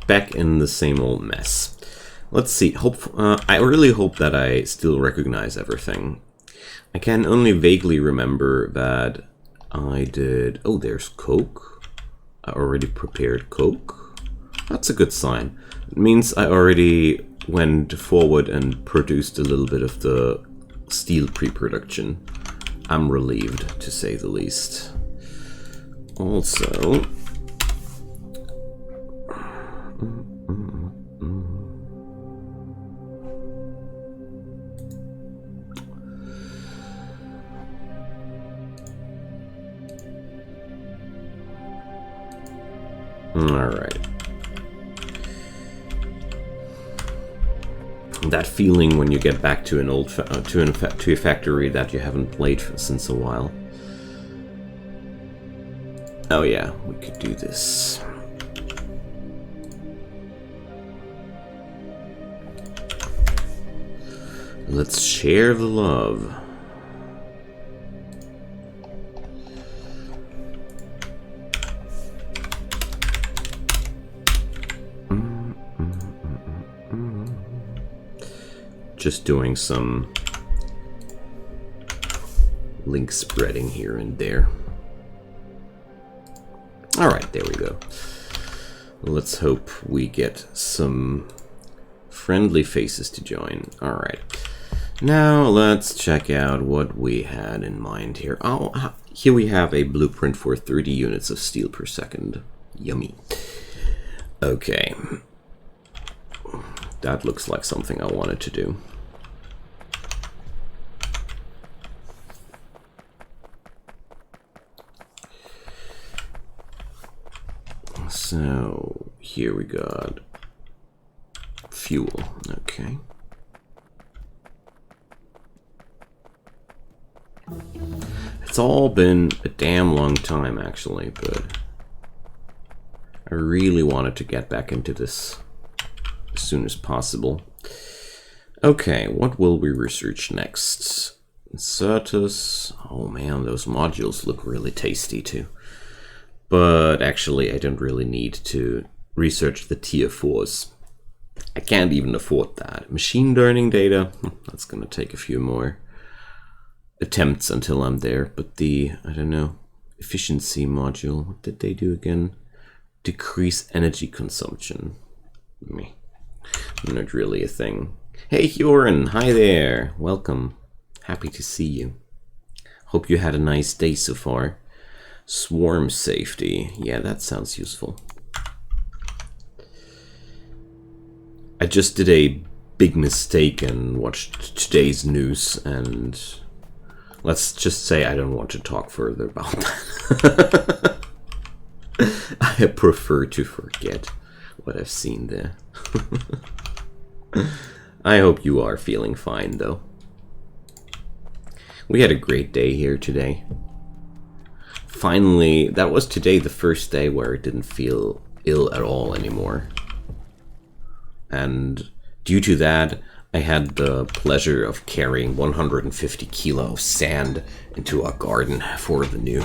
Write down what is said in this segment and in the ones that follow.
back in the same old mess. Let's see. I really hope that I still recognize everything. I can only vaguely remember that I did... Oh, there's Coke. I already prepared Coke. That's a good sign. It means I already went forward and produced a little bit of the steel pre-production. I'm relieved, to say the least. Also... Alright. That feeling when you get back to an old to a factory that you haven't played since a while. Oh yeah, we could do this. Let's share the love. Just doing some link spreading here and there. Alright, there we go. Let's hope we get some friendly faces to join. Alright. Now let's check out what we had in mind here. Oh, here we have a blueprint for 30 units of steel per second. Yummy. Okay. That looks like something I wanted to do. So, here we got fuel. Okay. It's all been a damn long time, actually, but I really wanted to get back into this as soon as possible. Okay, what will we research next? Insertus. Oh man, those modules look really tasty too. But actually, I don't really need to research the tier 4s. I can't even afford that. Machine learning data, that's gonna take a few more attempts until I'm there. But the, I don't know, efficiency module, what did they do again? Decrease energy consumption. Me. Not really a thing. Hey Hyorin, hi there. Welcome. Happy to see you. Hope you had a nice day so far. Swarm safety. Yeah, that sounds useful. I just did a big mistake and watched today's news, and let's just say I don't want to talk further about that. I prefer to forget what I've seen there. I hope you are feeling fine, though. We had a great day here today. Finally, that was today the first day where I didn't feel ill at all anymore. And due to that, I had the pleasure of carrying 150 kilo of sand into our garden for the new...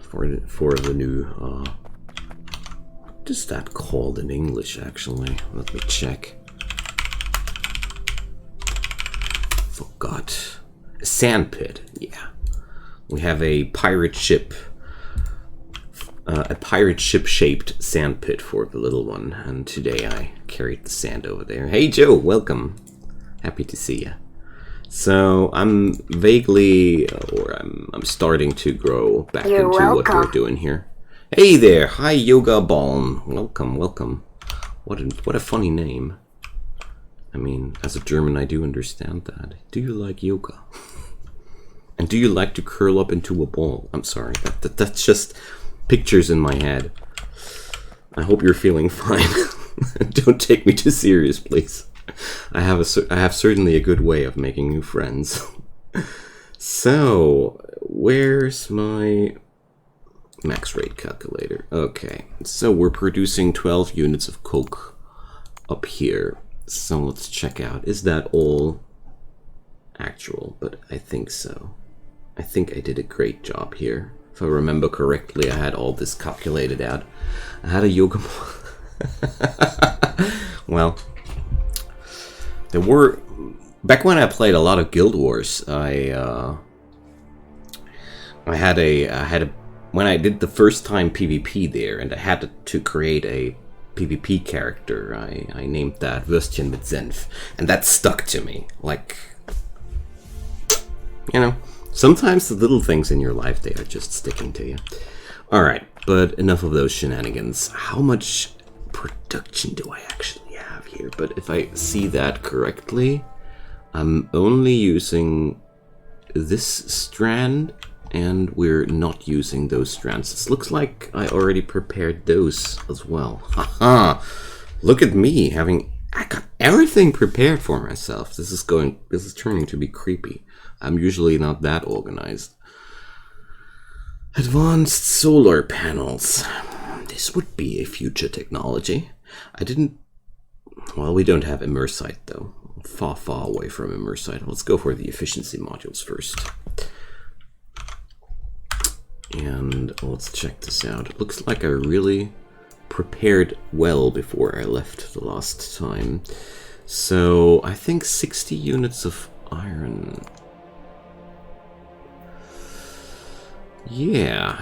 For the new... what is that called in English, actually? Let me check. Forgot. A sand pit, yeah. We have a pirate ship, shaped sand pit for the little one, and today I carried the sand over there. Hey Joe, welcome. Happy to see you. So I'm vaguely, or I'm starting to grow back into what we're doing here. Hey there, hi Yoga Balm. Welcome, welcome. What a funny name. I mean, as a German, I do understand that. Do you like yoga? And do you like to curl up into a ball? I'm sorry, that's just pictures in my head. I hope you're feeling fine. Don't take me too serious, please. I have certainly a good way of making new friends. So, where's my max rate calculator? Okay, so we're producing 12 units of coke up here. So let's check out. Is that all actual? But I think so. I think I did a great job here. If I remember correctly, I had all this calculated out. I had a yoga Well, there were... Back when I played a lot of Guild Wars, I had a when I did the first time PvP there, and I had to create a PvP character, I named that Würstchen mit Senf, and that stuck to me. Like, you know, sometimes the little things in your life, they are just sticking to you. Alright, but enough of those shenanigans. How much production do I actually have here? But if I see that correctly, I'm only using this strand, and we're not using those strands. This looks like I already prepared those as well. Haha! Look at me I got everything prepared for myself. This is turning to be creepy. I'm usually not that organized. Advanced solar panels. This would be a future technology. Well, we don't have immersite though. Far away from immersite. Let's go for the efficiency modules first. And let's check this out. It looks like I really prepared well before I left the last time. So I think 60 units of iron. Yeah.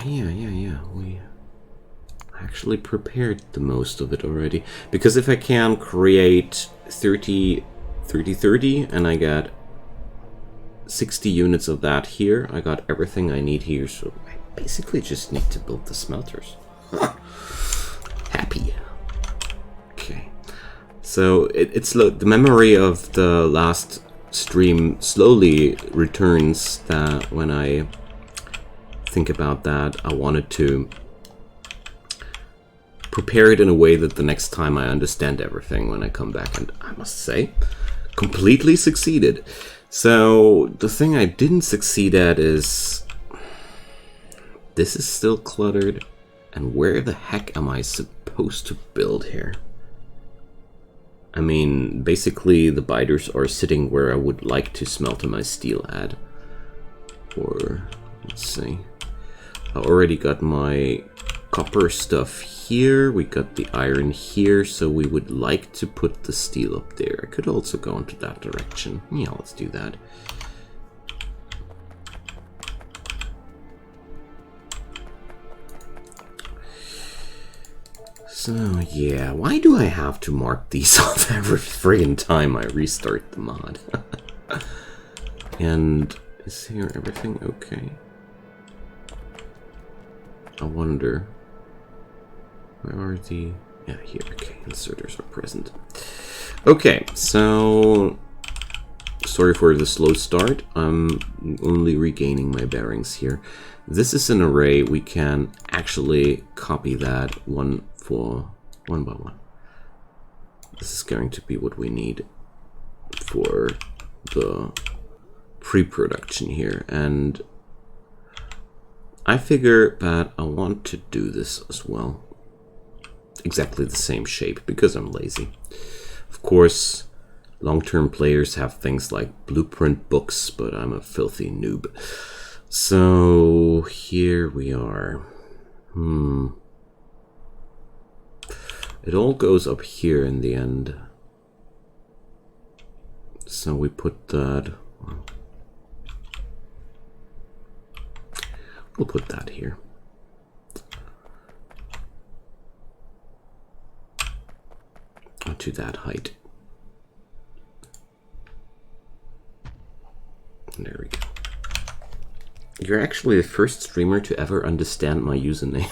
We actually prepared the most of it already. Because if I can create 30 and I got 60 units of that here, I got everything I need here, so I basically just need to build the smelters. Happy. Okay. So it's the memory of the last stream slowly returns, that when I think about that, I wanted to prepare it in a way that the next time I understand everything when I come back, and I must say, completely succeeded. So the thing I didn't succeed at is this is still cluttered, and where the heck am I supposed to build here? I mean, basically the biters are sitting where I would like to smelt my steel at. Or, let's see, I already got my copper stuff here, we got the iron here, so we would like to put the steel up there. I could also go into that direction. Yeah, let's do that. So, yeah, why do I have to mark these off every friggin' time I restart the mod? And is here everything okay? I wonder... Where are the... Yeah, here, okay, inserters are present. Okay, so... Sorry for the slow start. I'm only regaining my bearings here. This is an array. We can actually copy that one by one. This is going to be what we need for the pre-production here. And I figure that I want to do this as well. Exactly the same shape, because I'm lazy. Of course, long-term players have things like blueprint books, but I'm a filthy noob. So here we are. It all goes up here in the end. So we put that... We'll put that here. To that height. There we go. You're actually the first streamer to ever understand my username.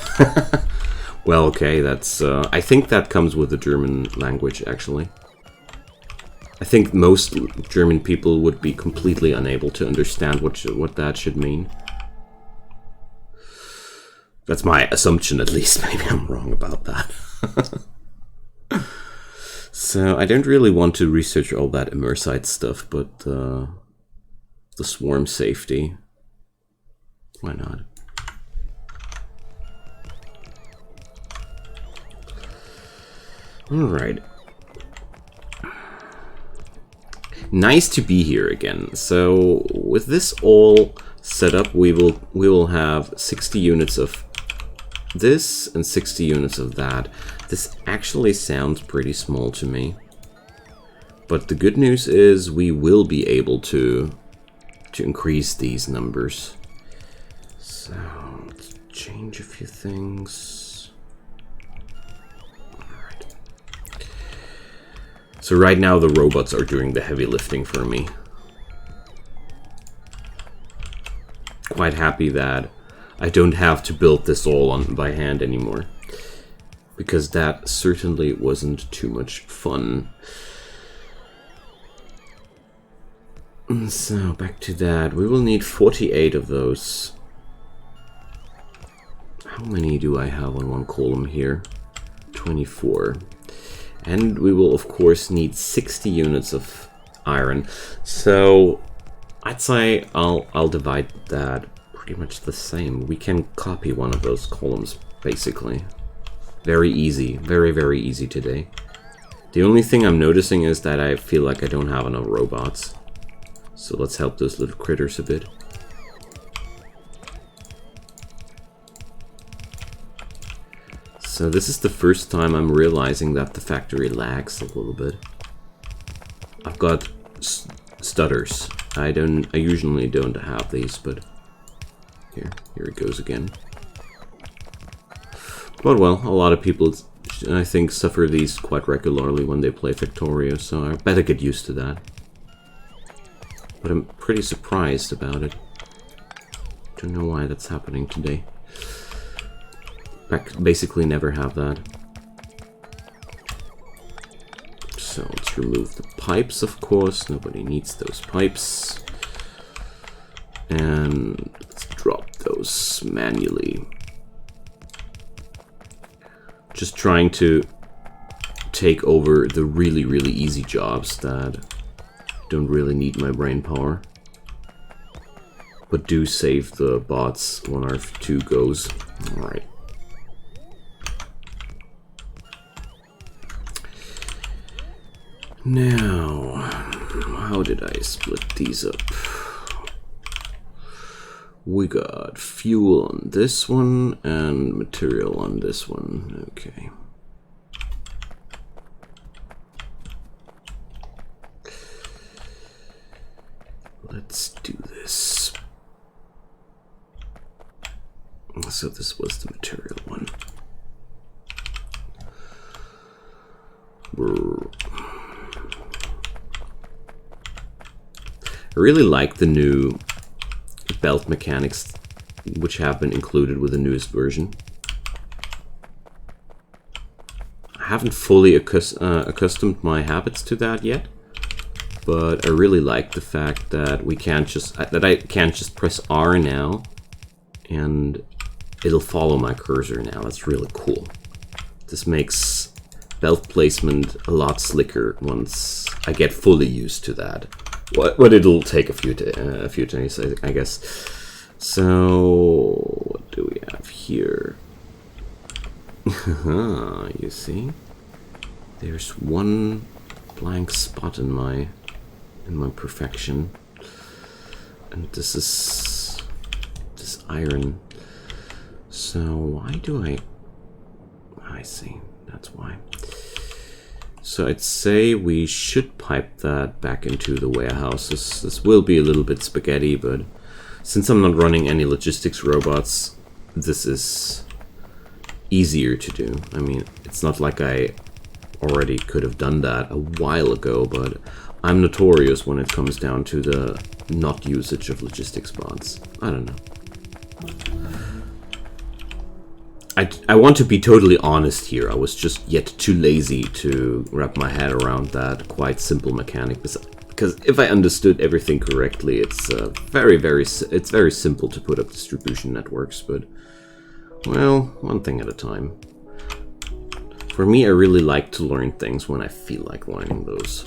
Well, okay, that's... I think that comes with the German language, actually. I think most German people would be completely unable to understand what that should mean. That's my assumption, at least. Maybe I'm wrong about that. So, I don't really want to research all that immersite stuff, but the swarm safety, why not? Alright. Nice to be here again. So, with this all set up, we will have 60 units of this and 60 units of that. This actually sounds pretty small to me. But the good news is we will be able to increase these numbers. So let's change a few things. Alright. So right now the robots are doing the heavy lifting for me. Quite happy that I don't have to build this all on by hand anymore. Because that certainly wasn't too much fun. So, back to that. We will need 48 of those. How many do I have on one column here? 24. And we will, of course, need 60 units of iron. So, I'd say I'll divide that pretty much the same. We can copy one of those columns, basically. Very easy. Very, very easy today. The only thing I'm noticing is that I feel like I don't have enough robots. So let's help those little critters a bit. So this is the first time I'm realizing that the factory lags a little bit. I've got stutters. I usually don't have these, but here it goes again. But well, a lot of people, I think, suffer these quite regularly when they play Factorio, so I better get used to that. But I'm pretty surprised about it. Don't know why that's happening today. Basically never have that. So let's remove the pipes, of course. Nobody needs those pipes. And let's drop those manually. Just trying to take over the really, really easy jobs that don't really need my brain power, but do save the bots when our 2 goes. Alright. Now, how did I split these up? We got fuel on this one and material on this one. Okay. Let's do this. So this was the material one. I really like the new belt mechanics which have been included with the newest version. I haven't fully accustomed my habits to that yet. But I really like the fact that I can't just press R now and it'll follow my cursor now. That's really cool. This makes belt placement a lot slicker once I get fully used to that. What it'll take a few days, I guess. So what do we have here? You see, there's one blank spot in my perfection, and this is this iron. So why do I see, that's why. So I'd say we should pipe that back into the warehouse. This will be a little bit spaghetti, but since I'm not running any logistics robots, this is easier to do. I mean, it's not like I already could have done that a while ago, but I'm notorious when it comes down to the not usage of logistics bots. I don't know. I want to be totally honest here. I was just yet too lazy to wrap my head around that quite simple mechanic. Because if I understood everything correctly, it's very simple to put up distribution networks. But well, one thing at a time. For me, I really like to learn things when I feel like learning those.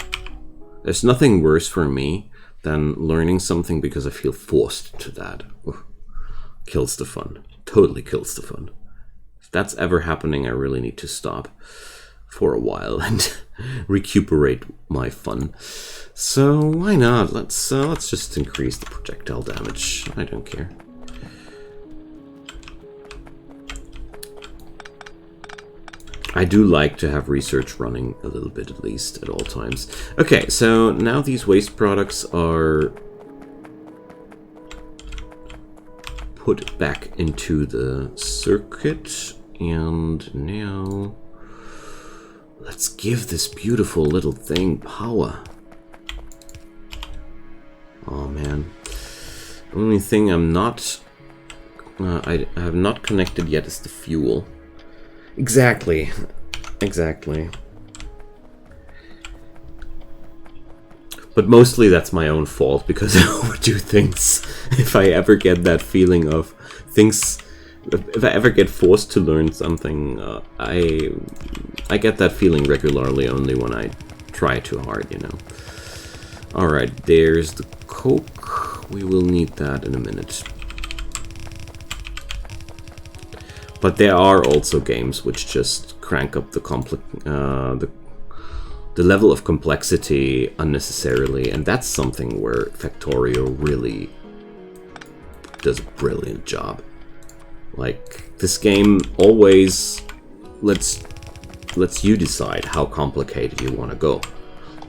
There's nothing worse for me than learning something because I feel forced to that. Oof. Kills the fun. Totally kills the fun. If that's ever happening, I really need to stop for a while and recuperate my fun. So why not? Let's just increase the projectile damage. I don't care. I do like to have research running a little bit at least at all times. Okay, so now these waste products are put back into the circuit, and now let's give this beautiful little thing power. Oh man, the only thing I'm not I have not connected yet is the fuel. Exactly. But mostly that's my own fault, because I overdo things. If I ever get that feeling of things, if I ever get forced to learn something, I get that feeling regularly only when I try too hard, you know. Alright, there's the coke. We will need that in a minute. But there are also games which just crank up the level of complexity unnecessarily, and that's something where Factorio really does a brilliant job. Like, this game always lets you decide how complicated you want to go.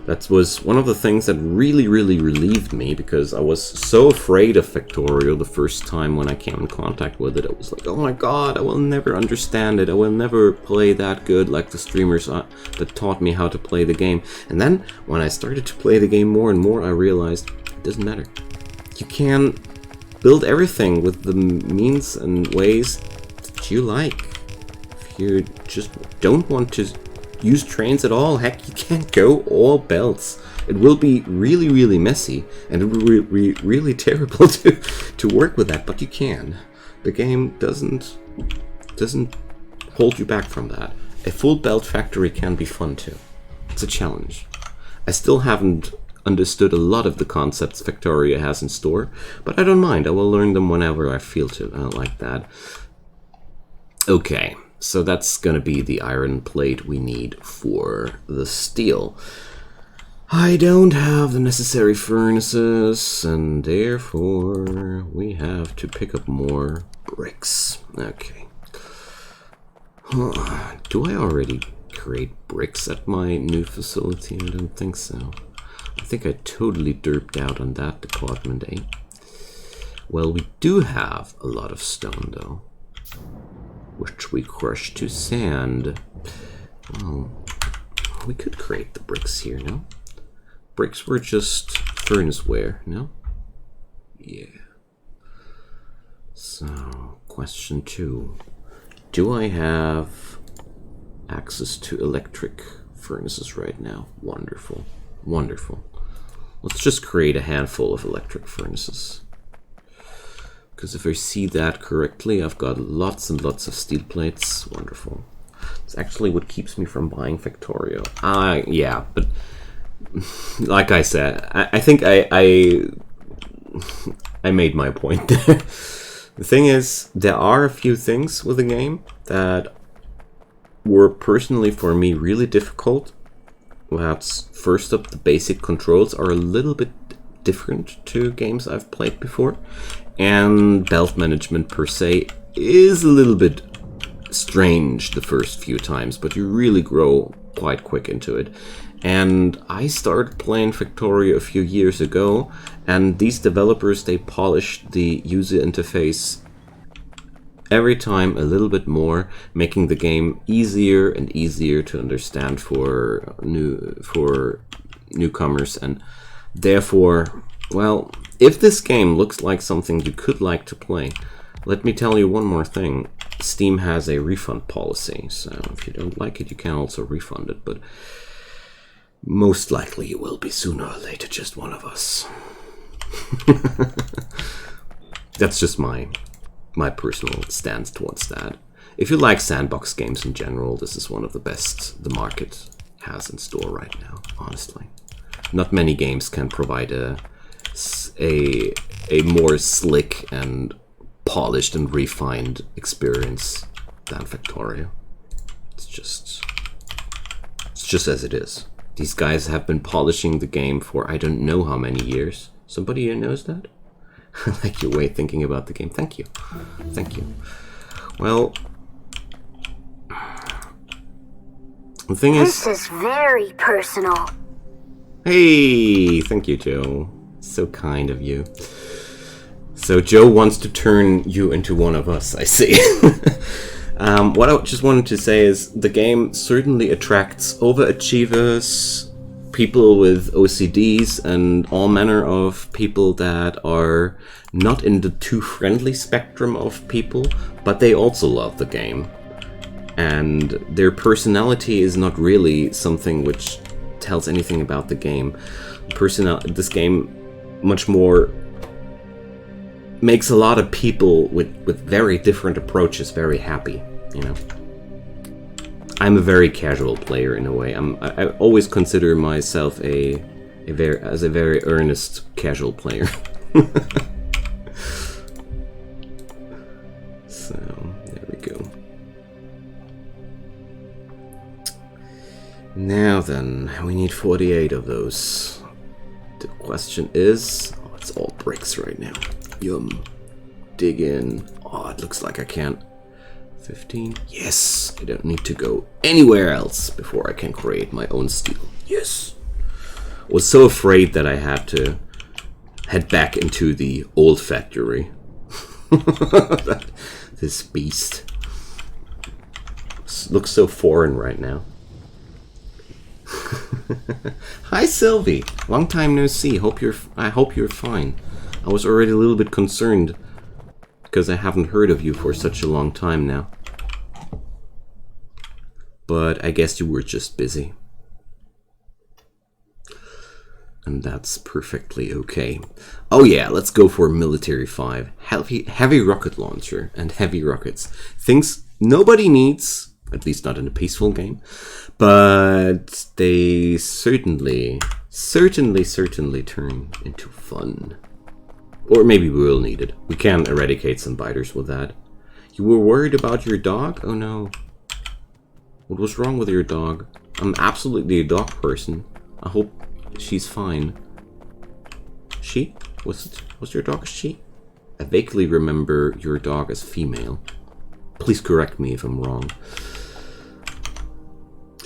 That was one of the things that really relieved me, because I was so afraid of Factorio the first time when I came in contact with it. I was like, oh my god, I will never understand it. I will never play that good like the streamers that taught me how to play the game. And then when I started to play the game more and more, I realized it doesn't matter. You can build everything with the means and ways that you like. If you just don't want to use trains at all, heck, you can't go all belts. It will be really messy, and it will be really terrible to work with that, but you can. The game doesn't hold you back from that. A full belt factory can be fun too. It's a challenge. I still haven't understood a lot of the concepts Factorio has in store, but I don't mind. I will learn them whenever I feel to like that. Okay. So that's gonna be the iron plate we need for the steel. I don't have the necessary furnaces, and therefore we have to pick up more bricks. Okay. Do I already create bricks at my new facility? I don't think so. I think I totally derped out on that department, eh? Well, we do have a lot of stone, though, which we crush to sand. Well, we could create the bricks here, no? Bricks were just furnace ware, no? Yeah. So, question 2. Do I have access to electric furnaces right now? Wonderful. Wonderful. Let's just create a handful of electric furnaces. Because if I see that correctly, I've got lots and lots of steel plates. Wonderful. It's actually what keeps me from buying Factorio. Yeah, but like I said, I think I made my point there. The thing is, there are a few things with the game that were personally for me really difficult. That's first up, the basic controls are a little bit different to games I've played before. And belt management per se is a little bit strange the first few times, but you really grow quite quick into it. And I started playing Factorio a few years ago, and these developers, they polished the user interface every time a little bit more, making the game easier and easier to understand for newcomers, and therefore, well, if this game looks like something you could like to play, let me tell you one more thing. Steam has a refund policy, so if you don't like it, you can also refund it, but most likely you will be sooner or later just one of us. That's just my personal stance towards that. If you like sandbox games in general, this is one of the best the market has in store right now, honestly. Not many games can provide a more slick and polished and refined experience than Factorio. It's just as it is. These guys have been polishing the game for I don't know how many years. Somebody here knows that? I like your way of thinking about the game. Thank you. Thank you. Well, The thing This is very personal. Hey, thank you, Joe. So kind of you. So Joe wants to turn you into one of us, I see. What I just wanted to say is the game certainly attracts overachievers, people with OCDs, and all manner of people that are not in the too friendly spectrum of people, but they also love the game. And their personality is not really something which tells anything about the game. This game much more makes a lot of people with very different approaches very happy, you know. I'm a very casual player in a way. I always consider myself a very earnest casual player. So there we go. Now then, we need 48 of those. The question is, oh, it's all bricks right now. Yum. Dig in. Oh, it looks like I can't. 15. Yes, I don't need to go anywhere else before I can create my own steel. Yes. I was so afraid that I had to head back into the old factory. This beast looks so foreign right now. Hi Sylvie, long time no see. I hope you're fine. I was already a little bit concerned because I haven't heard of you for such a long time now. But I guess you were just busy. And that's perfectly okay. Oh yeah, let's go for Military 5. Heavy rocket launcher and heavy rockets. Things nobody needs, at least not in a peaceful game. But they certainly turn into fun. Or maybe we will need it. We can eradicate some biters with that. You were worried about your dog? Oh no. What was wrong with your dog? I'm absolutely a dog person. I hope she's fine. She? Was your dog a she? I vaguely remember your dog as female. Please correct me if I'm wrong.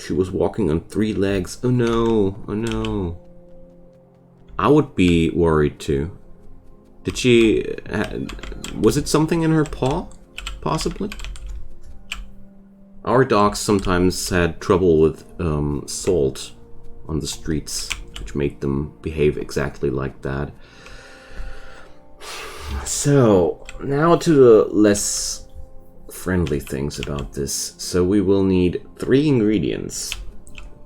She was walking on 3 legs. Oh no, oh no. I would be worried too. Did she... was it something in her paw? Possibly? Our dogs sometimes had trouble with salt on the streets, which made them behave exactly like that. So, now to the less friendly things about this. So we will need 3 ingredients.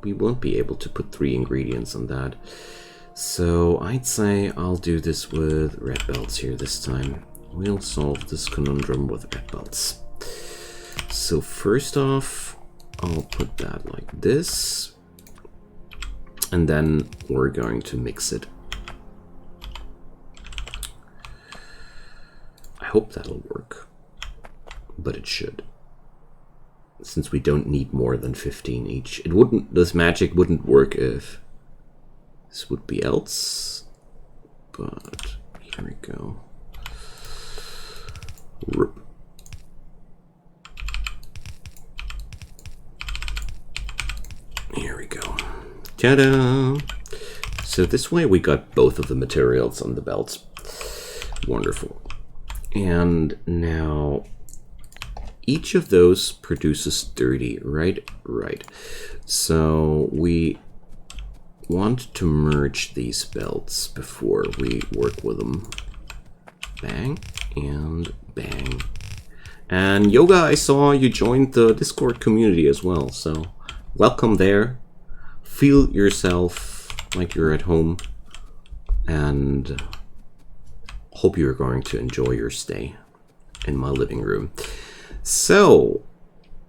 We won't be able to put 3 ingredients on that. So I'd say I'll do this with red belts here this time. We'll solve this conundrum with red belts. So first off, I'll put that like this. And then we're going to mix it. I hope that'll work. But it should. Since we don't need more than 15 each. It wouldn't, this magic wouldn't work if this would be else. But here we go. Rip. Here we go. Ta-da! So this way we got both of the materials on the belts. Wonderful. And now each of those produces 30, right? Right. So we want to merge these belts before we work with them. Bang and bang. And Yoga, I saw you joined the Discord community as well, so welcome there. Feel yourself like you're at home, and hope you're going to enjoy your stay in my living room. So,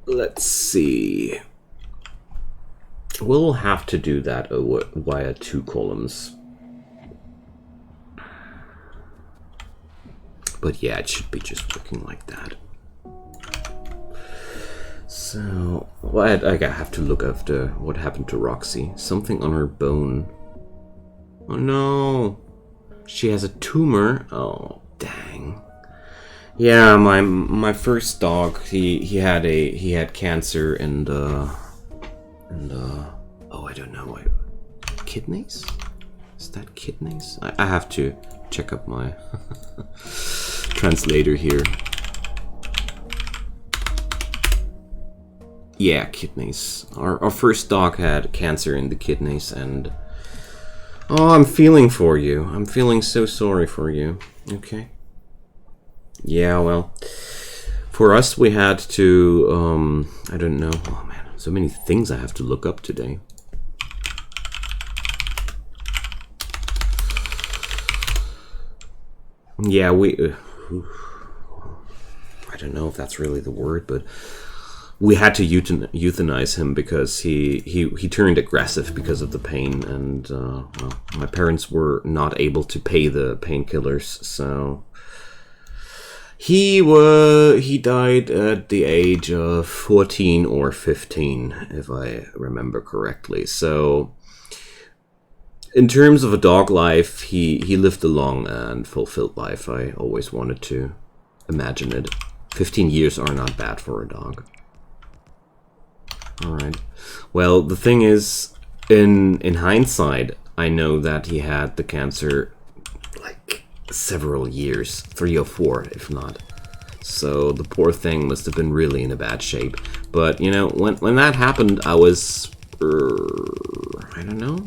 let's see. We'll have to do that via 2 columns. But yeah, it should be just working like that. So, I have to look after what happened to Roxy. Something on her bone. Oh no! She has a tumor. Oh, dang. Yeah, my first dog, he had cancer in the And, oh, I don't know. Kidneys? Is that kidneys? I have to check up my translator here. Yeah, kidneys. Our first dog had cancer in the kidneys, and oh, I'm feeling for you. I'm feeling so sorry for you. Okay. Yeah, well, for us we had to, I don't know. Oh man, so many things I have to look up today. Yeah, I don't know if that's really the word, but we had to euthanize him because he turned aggressive because of the pain, and well, my parents were not able to pay the painkillers, so he died at the age of 14 or 15, if I remember correctly. So in terms of a dog life, he lived a long and fulfilled life. I always wanted to imagine it. 15 years are not bad for a dog. Alright. Well, the thing is, in hindsight, I know that he had the cancer like several years, 3 or 4, if not. So the poor thing must have been really in a bad shape. But, you know, when that happened, I was... I don't know.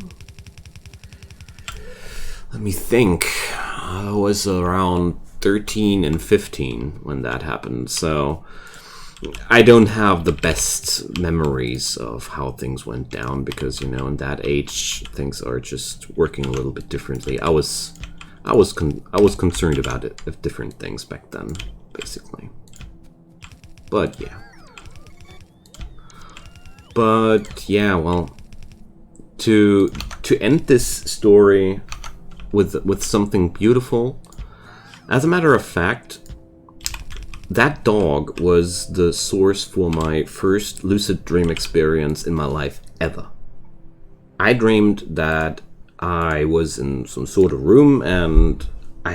Let me think. I was around 13 and 15 when that happened, so I don't have the best memories of how things went down because, you know, in that age things are just working a little bit differently. I was concerned about it, of different things back then, basically. But yeah, well, to end this story with something beautiful. As a matter of fact, that dog was the source for my first lucid dream experience in my life ever. I dreamed that I was in some sort of room and I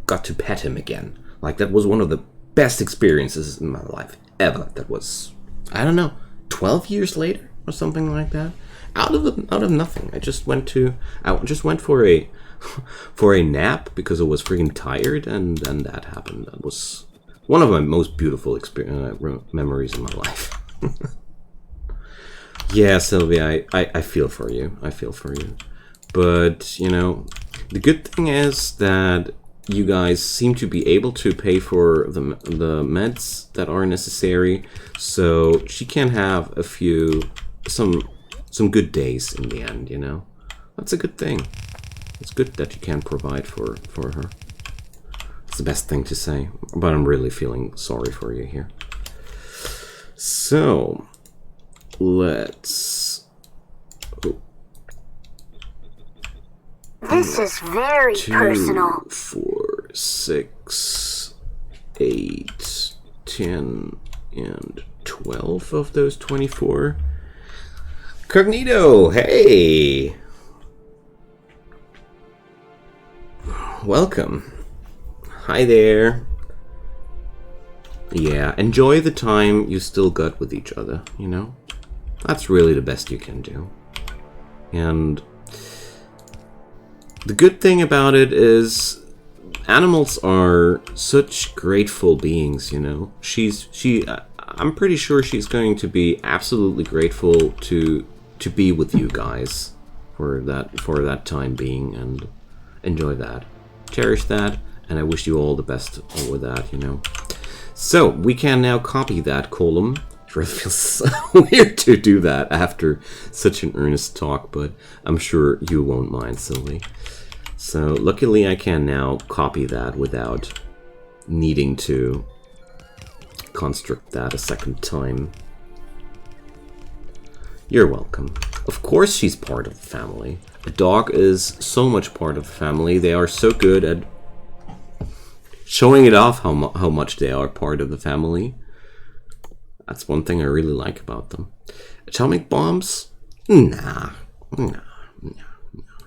got to pet him again. Like, that was one of the best experiences in my life ever. That was, I don't know, 12 years later or something like that. Out of nothing. I just went for a nap because I was freaking tired, and then that happened. That was one of my most beautiful memories in my life. Yeah, Sylvia, I feel for you. I feel for you. But, you know, the good thing is that you guys seem to be able to pay for the meds that are necessary, so she can have some good days in the end, you know? That's a good thing. It's good that you can provide for her. It's the best thing to say, but I'm really feeling sorry for you here. So, let's... Oh. This is very 2, personal. 4, 6, 8, 10, and 12 of those 24. Cognito, hey! Welcome. Hi there. Yeah, enjoy the time you still got with each other, you know? That's really the best you can do. And the good thing about it is animals are such grateful beings, you know? I'm pretty sure she's going to be absolutely grateful to be with you guys for that time being, and enjoy that. Cherish that, and I wish you all the best with that, you know. So, we can now copy that column. It really feels so weird to do that after such an earnest talk, but I'm sure you won't mind, Sylvie. So, luckily I can now copy that without needing to construct that a second time. You're welcome. Of course she's part of the family. A dog is so much part of the family. They are so good at showing it off how much they are part of the family. That's one thing I really like about them. Atomic bombs? Nah.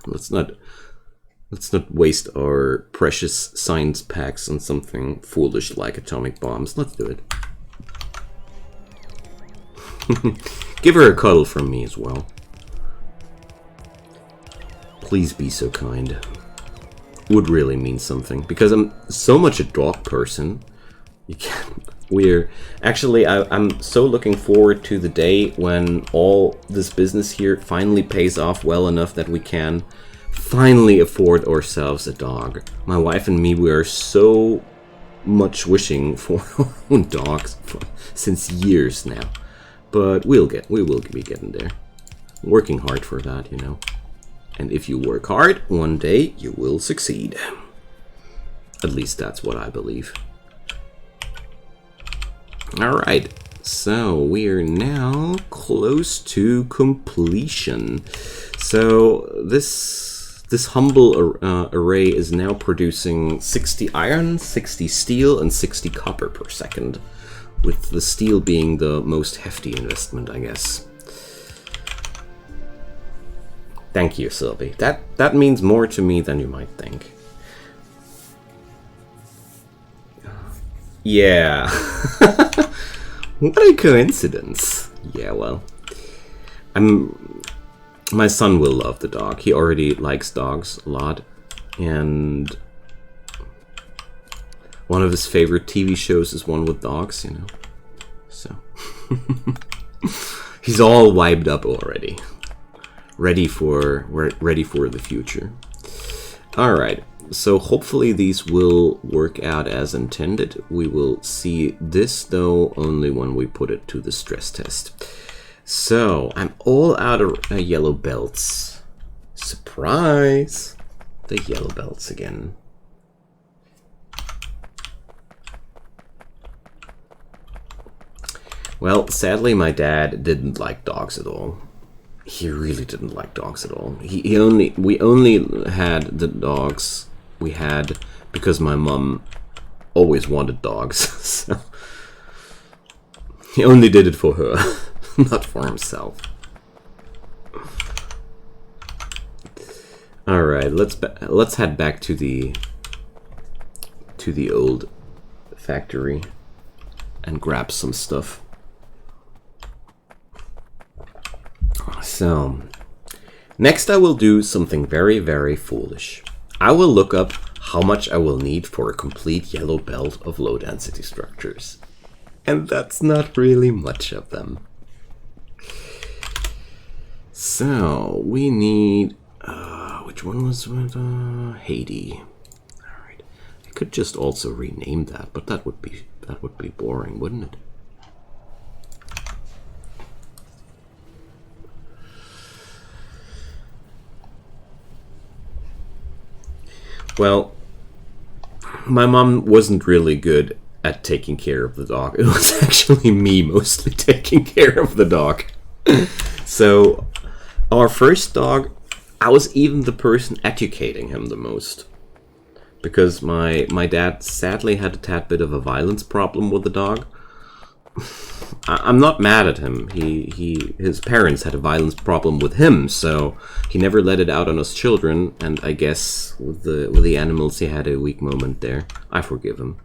Let's not waste our precious science packs on something foolish like atomic bombs. Let's do it. Give her a cuddle from me as well. Please be so kind. Would really mean something, because I'm so much a dog person. You can't. We're actually, I'm so looking forward to the day when all this business here finally pays off well enough that we can finally afford ourselves a dog. My wife and me, we are so much wishing for our own dogs since years now, but we will be getting there. Working hard for that, you know. And if you work hard, one day you will succeed. At least that's what I believe. Alright, so we are now close to completion. So this humble array is now producing 60 iron, 60 steel, and 60 copper per second, with the steel being the most hefty investment, I guess. Thank you, Sylvie. That means more to me than you might think. Yeah. What a coincidence. Yeah, well. My son will love the dog. He already likes dogs a lot. And one of his favorite TV shows is one with dogs, you know. So he's all wiped up already. Ready for the future. Alright. So hopefully these will work out as intended. We will see this though only when we put it to the stress test. So I'm all out of yellow belts. Surprise! The yellow belts again. Well, sadly my dad didn't like dogs at all. He really didn't like dogs at all. We only had the dogs we had because my mom always wanted dogs. So he only did it for her, not for himself. All right, let's head back to the old factory and grab some stuff. So next I will do something very, very foolish. I will look up how much I will need for a complete yellow belt of low density structures. And that's not really much of them. So we need, which one was with Haiti? Alright. I could just also rename that, but that would be boring, wouldn't it? Well, my mom wasn't really good at taking care of the dog. It was actually me mostly taking care of the dog. So, our first dog, I was even the person educating him the most. Because my dad sadly had a tad bit of a violence problem with the dog. I'm not mad at him. His parents had a violence problem with him, so he never let it out on us children. And I guess with the animals, he had a weak moment there. I forgive him.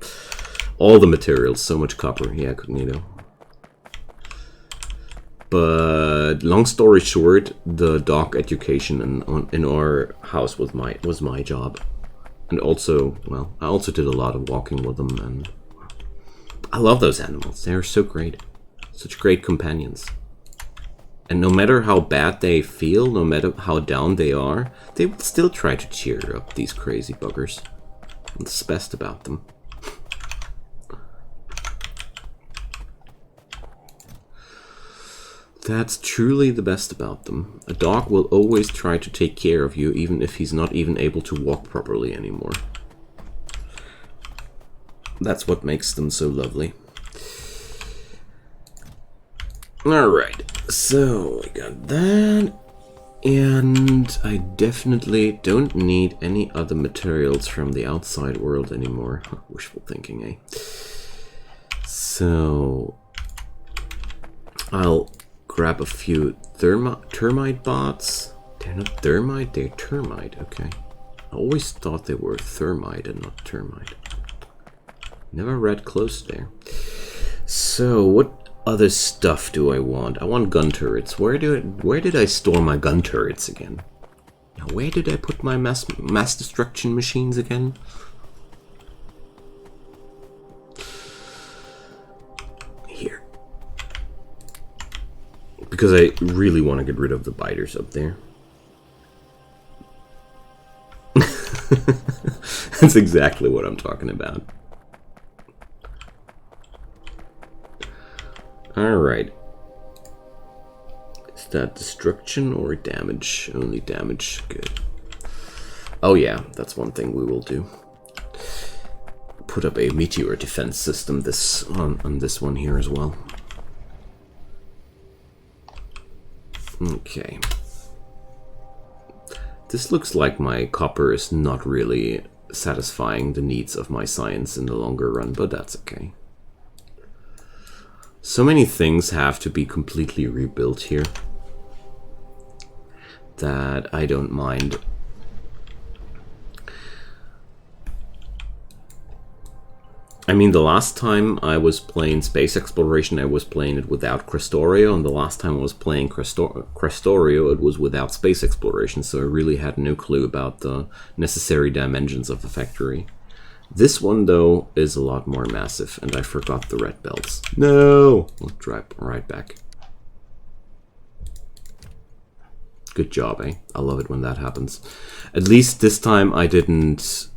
All the materials, so much copper. Yeah, you know. But long story short, the dog education in our house was my job. And also, well, I also did a lot of walking with them, and I love those animals. They are so great. Such great companions. And no matter how bad they feel, no matter how down they are, they will still try to cheer up these crazy buggers. That's the best about them. That's truly the best about them. A dog will always try to take care of you, even if he's not even able to walk properly anymore. That's what makes them so lovely. Alright, so we got that. And I definitely don't need any other materials from the outside world anymore. Wishful thinking, eh? So I'll grab a few termite bots. They're not thermite, they're termite, okay. I always thought they were thermite and not termite. Never read close there. So what other stuff do I want? I want gun turrets. Where did I store my gun turrets again? Now, where did I put my mass destruction machines again? Here. Because I really want to get rid of the biters up there. That's exactly what I'm talking about. Alright. Is that destruction or damage? Only damage. Good. Oh yeah, that's one thing we will do. Put up a meteor defense system on this one here as well. Okay. This looks like my copper is not really satisfying the needs of my science in the longer run, but that's okay. So many things have to be completely rebuilt here that I don't mind. I mean, the last time I was playing space exploration, I was playing it without Krastorio, and the last time I was playing Krastorio, it was without space exploration, so I really had no clue about the necessary dimensions of the factory. This one, though, is a lot more massive, and I forgot the red belts. No! We'll drive right back. Good job, eh? I love it when that happens. At least this time I didn't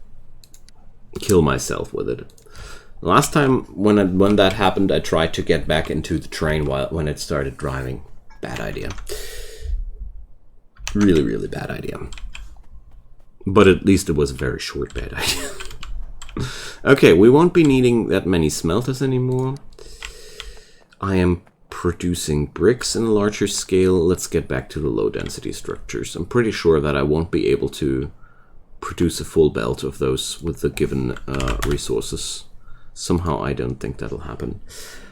kill myself with it. Last time when that happened, I tried to get back into the train when it started driving. Bad idea. Really, really bad idea. But at least it was a very short bad idea. Okay, we won't be needing that many smelters anymore. I am producing bricks in a larger scale. Let's get back to the low density structures. I'm pretty sure that I won't be able to produce a full belt of those with the given resources. Somehow I don't think that'll happen.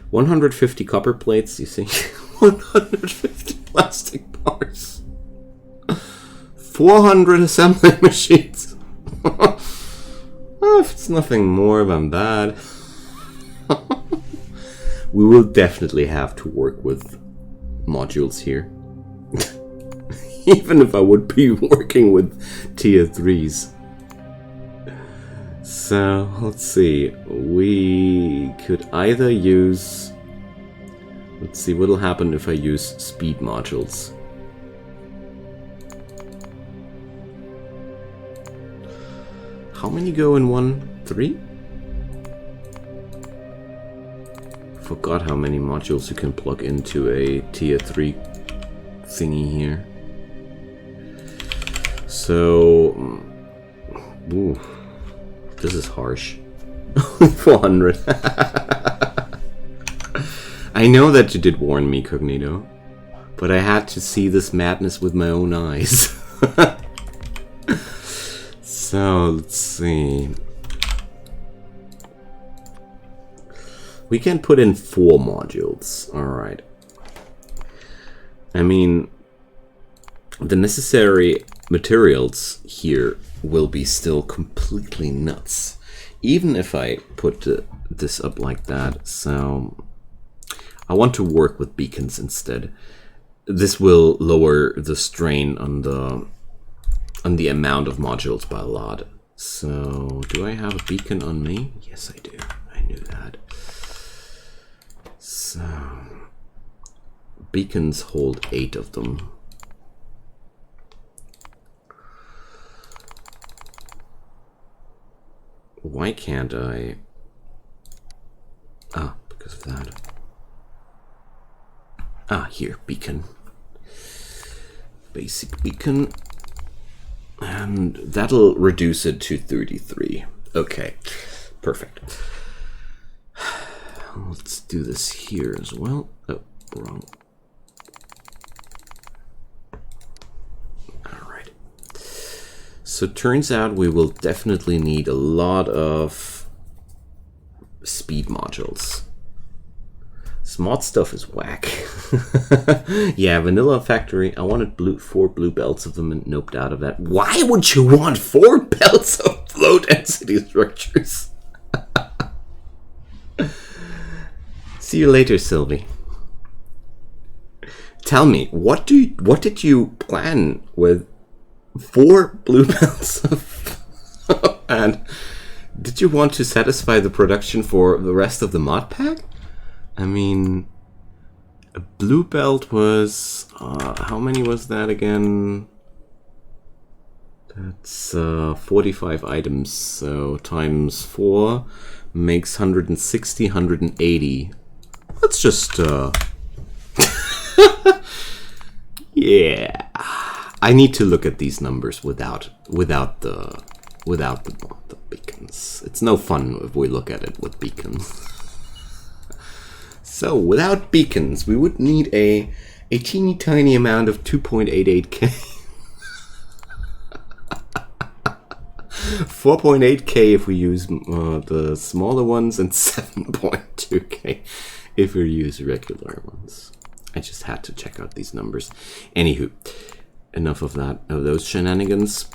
150 copper plates, you see? 150 plastic bars. 400 assembly machines. If it's nothing more than that. We will definitely have to work with modules here. Even if I would be working with tier 3s. So, let's see. We could either use... Let's see what'll happen if I use speed modules. How many go in one? 3? Forgot how many modules you can plug into a tier 3 thingy here. So... Ooh, this is harsh. 400. I know that you did warn me, Cognito. But I had to see this madness with my own eyes. So, let's see. We can put in 4 modules. Alright. I mean, the necessary materials here will be still completely nuts. Even if I put this up like that. So, I want to work with beacons instead. This will lower the strain on the amount of modules by a lot. So, do I have a beacon on me? Yes, I do. I knew that. So, beacons hold 8 of them. Why can't I? Ah, because of that. Ah, here, beacon. Basic beacon. And that'll reduce it to 33. Okay, perfect. Let's do this here as well. Oh, wrong. Alright. So it turns out we will definitely need a lot of speed modules. Smart stuff is whack. Yeah, vanilla factory. I wanted 4 blue belts of them and noped out of that. Why would you want 4 belts of low density structures? See you later, Sylvie. tell me, what did you plan with 4 blue belts and did you want to satisfy the production for the rest of the mod pack? I mean, a blue belt was how many was that again? That's 45 items, so times 4 makes 160, 180. Let's just yeah. I need to look at these numbers without the beacons. It's no fun if we look at it with beacons. So without beacons, we would need a teeny tiny amount of 2.88k. 4.8k if we use the smaller ones, and 7.2k if we use regular ones. I just had to check out these numbers. Anywho, enough of that, of those shenanigans.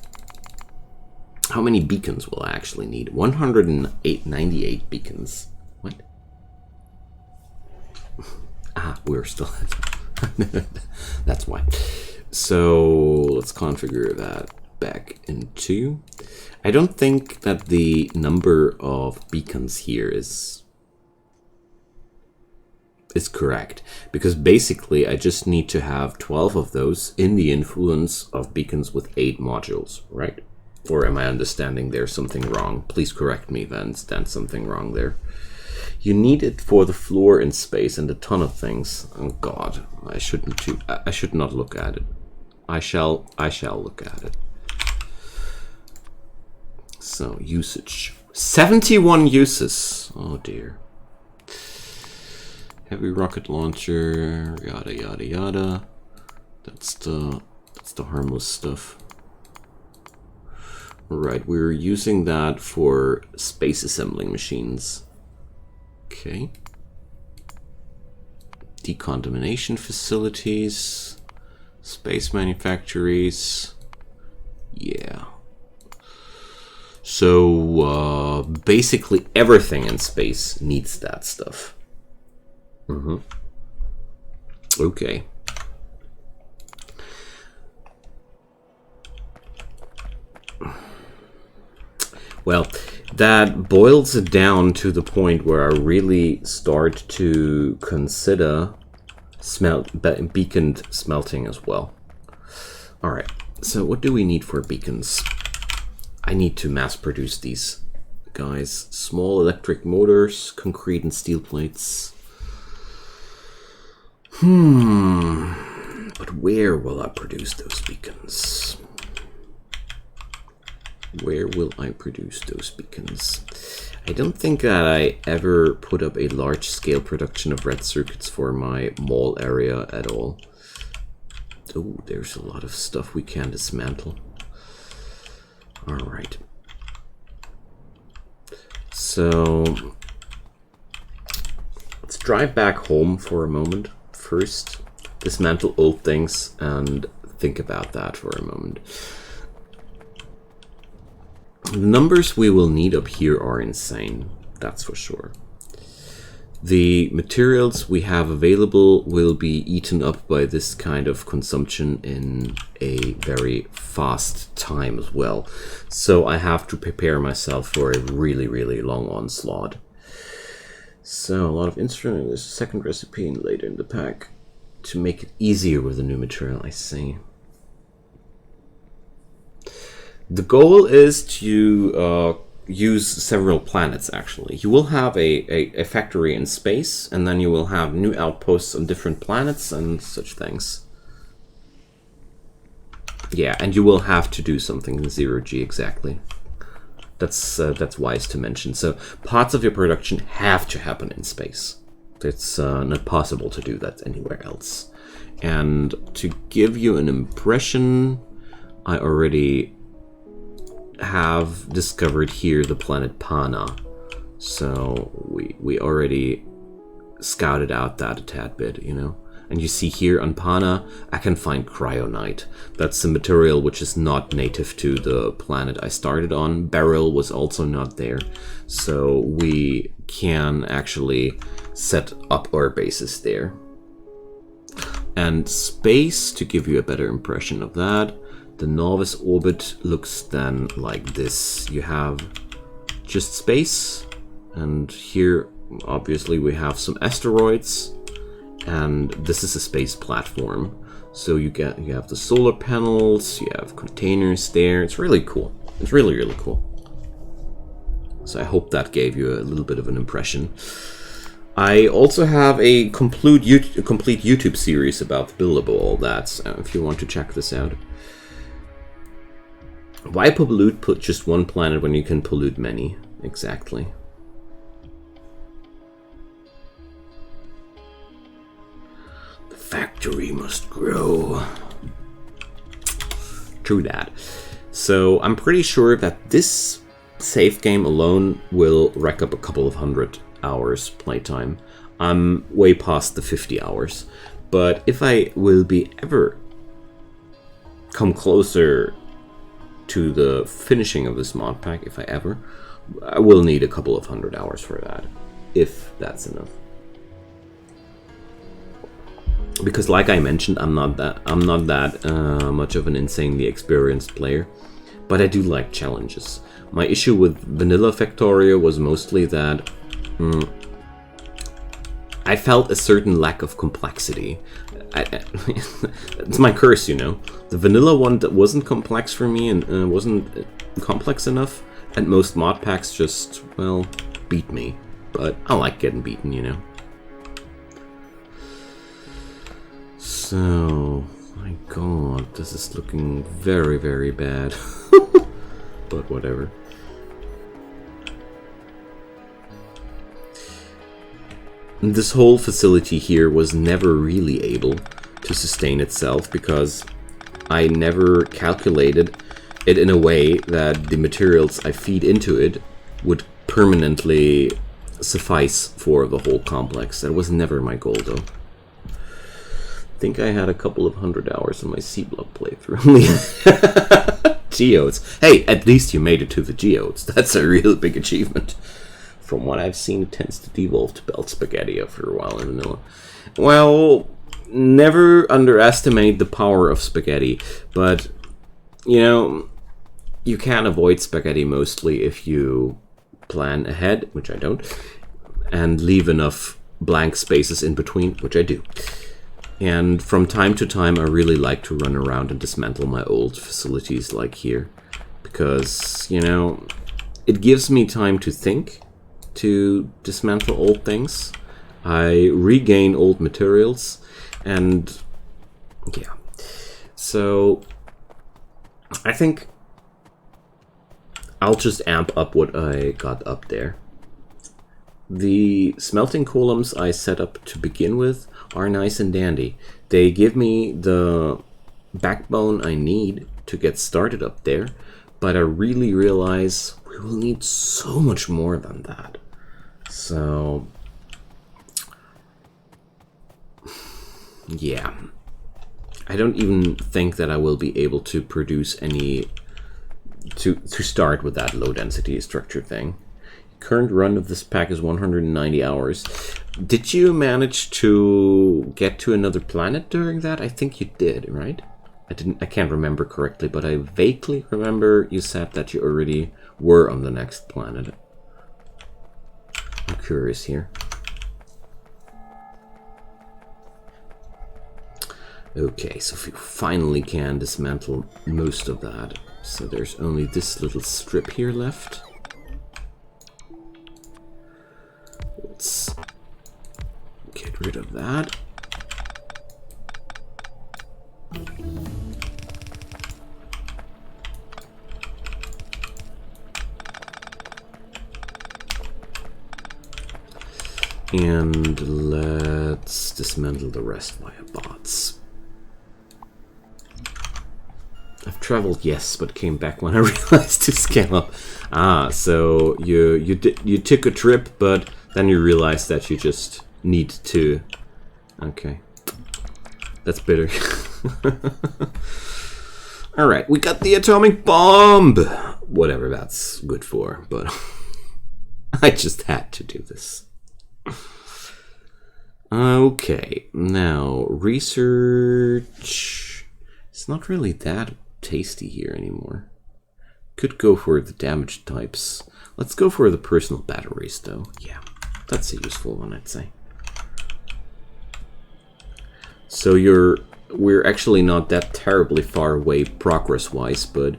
How many beacons will I actually need? 198 beacons. What? We're still... That's why. So let's configure that back into... I don't think that the number of beacons here is correct, because basically I just need to have 12 of those in the influence of beacons with 8 modules, right? Or am I understanding there's something wrong? Please correct me if I understand something wrong there. You need it for the floor in space and a ton of things. Oh god, I should not look at it. I shall look at it. So, usage. 71 uses. Oh dear. Heavy rocket launcher, yada yada yada. That's the harmless stuff. Right, we're using that for space assembling machines. Okay. Decontamination facilities, space manufactories. Yeah. So basically everything in space needs that stuff. Okay. Well, that boils it down to the point where I really start to consider beaconed smelting as well. All right, so what do we need for beacons? I need to mass produce these guys. Small electric motors, concrete and steel plates. But where will I produce those beacons? Where will I produce those beacons? I don't think that I ever put up a large-scale production of red circuits for my mall area at all. Oh, there's a lot of stuff we can dismantle. Alright. So, let's drive back home for a moment. First, dismantle old things and think about that for a moment. The numbers we will need up here are insane, that's for sure. The materials we have available will be eaten up by this kind of consumption in a very fast time as well. So I have to prepare myself for a really, really long onslaught. So a lot of instrument, there's a second recipe later in the pack to make it easier with the new material, I see. The goal is to use several planets, actually. You will have a factory in space, and then you will have new outposts on different planets and such things. Yeah, and you will have to do something in zero-G, exactly. That's wise to mention. So parts of your production have to happen in space. It's not possible to do that anywhere else. And to give you an impression, I already have discovered here the planet Pana. So we already scouted out that a tad bit, you know. And you see here on Pana, I can find cryonite. That's a material which is not native to the planet I started on. Beryl was also not there. So we can actually set up our bases there. and space to give you a better impression of that. The novice orbit looks then like this. You have just space, and here obviously we have some asteroids, and this is a space platform. So you have the solar panels, you have containers there. It's really cool. It's really, really cool. So I hope that gave you a little bit of an impression. I also have a complete YouTube series about the build of all that, if you want to check this out. Why pollute just one planet when you can pollute many? Exactly. The factory must grow. True that. So I'm pretty sure that this save game alone will rack up a couple of 100 hours playtime. I'm way past the 50 hours. But if I will be ever come closer to the finishing of this mod pack, if I ever, I will need a couple of 100 hours for that, if that's enough. Because like I mentioned, I'm not that much of an insanely experienced player, but I do like challenges. My issue with vanilla Factorio was mostly that I felt a certain lack of complexity. It's my curse, you know. The vanilla one that wasn't complex for me and wasn't complex enough, and most mod packs just, well, beat me. But I like getting beaten, you know. So, my god, this is looking very, very bad. But whatever. This whole facility here was never really able to sustain itself because I never calculated it in a way that the materials I feed into it would permanently suffice for the whole complex. That was never my goal, though. I think I had a couple of 100 hours on my C-block playthrough. Geodes. Hey, at least you made it to the geodes. That's a real big achievement. From what I've seen, it tends to devolve to belt spaghetti after a while in vanilla. Well, never underestimate the power of spaghetti, but, you know, you can avoid spaghetti mostly if you plan ahead, which I don't, and leave enough blank spaces in between, which I do. And from time to time, I really like to run around and dismantle my old facilities like here, because, you know, it gives me time to think, to dismantle old things. I regain old materials, and yeah. So I think I'll just amp up what I got up there. The smelting columns I set up to begin with are nice and dandy. They give me the backbone I need to get started up there, but I really realize we will need so much more than that. So, yeah. I don't even think that I will be able to produce any to start with that low density structure thing. Current run of this pack is 190 hours. Did you manage to get to another planet during that? I think you did, right? I can't remember correctly, but I vaguely remember you said that you already were on the next planet. I'm curious here. Okay, so we finally can dismantle most of that. So there's only this little strip here left. Let's get rid of that. And let's dismantle the rest via bots. I've traveled, yes, but came back when I realized to scale up. Ah, so you took a trip, but then you realized that you just need to. Okay, that's bitter. All right, we got the atomic bomb. Whatever that's good for, but I just had to do this. Okay, now research. It's not really that tasty here anymore. Could go for the damage types. Let's go for the personal batteries though. Yeah, that's a useful one, I'd say. So we're actually not that terribly far away progress-wise, but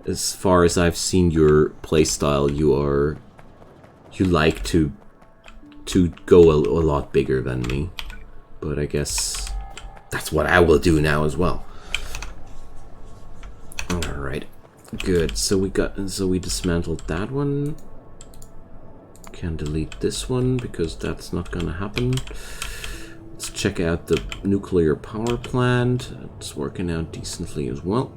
as far as I've seen your playstyle, you like to go a lot bigger than me. But I guess that's what I will do now as well. Alright. Good. So we dismantled that one. Can delete this one because that's not gonna happen. Let's check out the nuclear power plant. It's working out decently as well.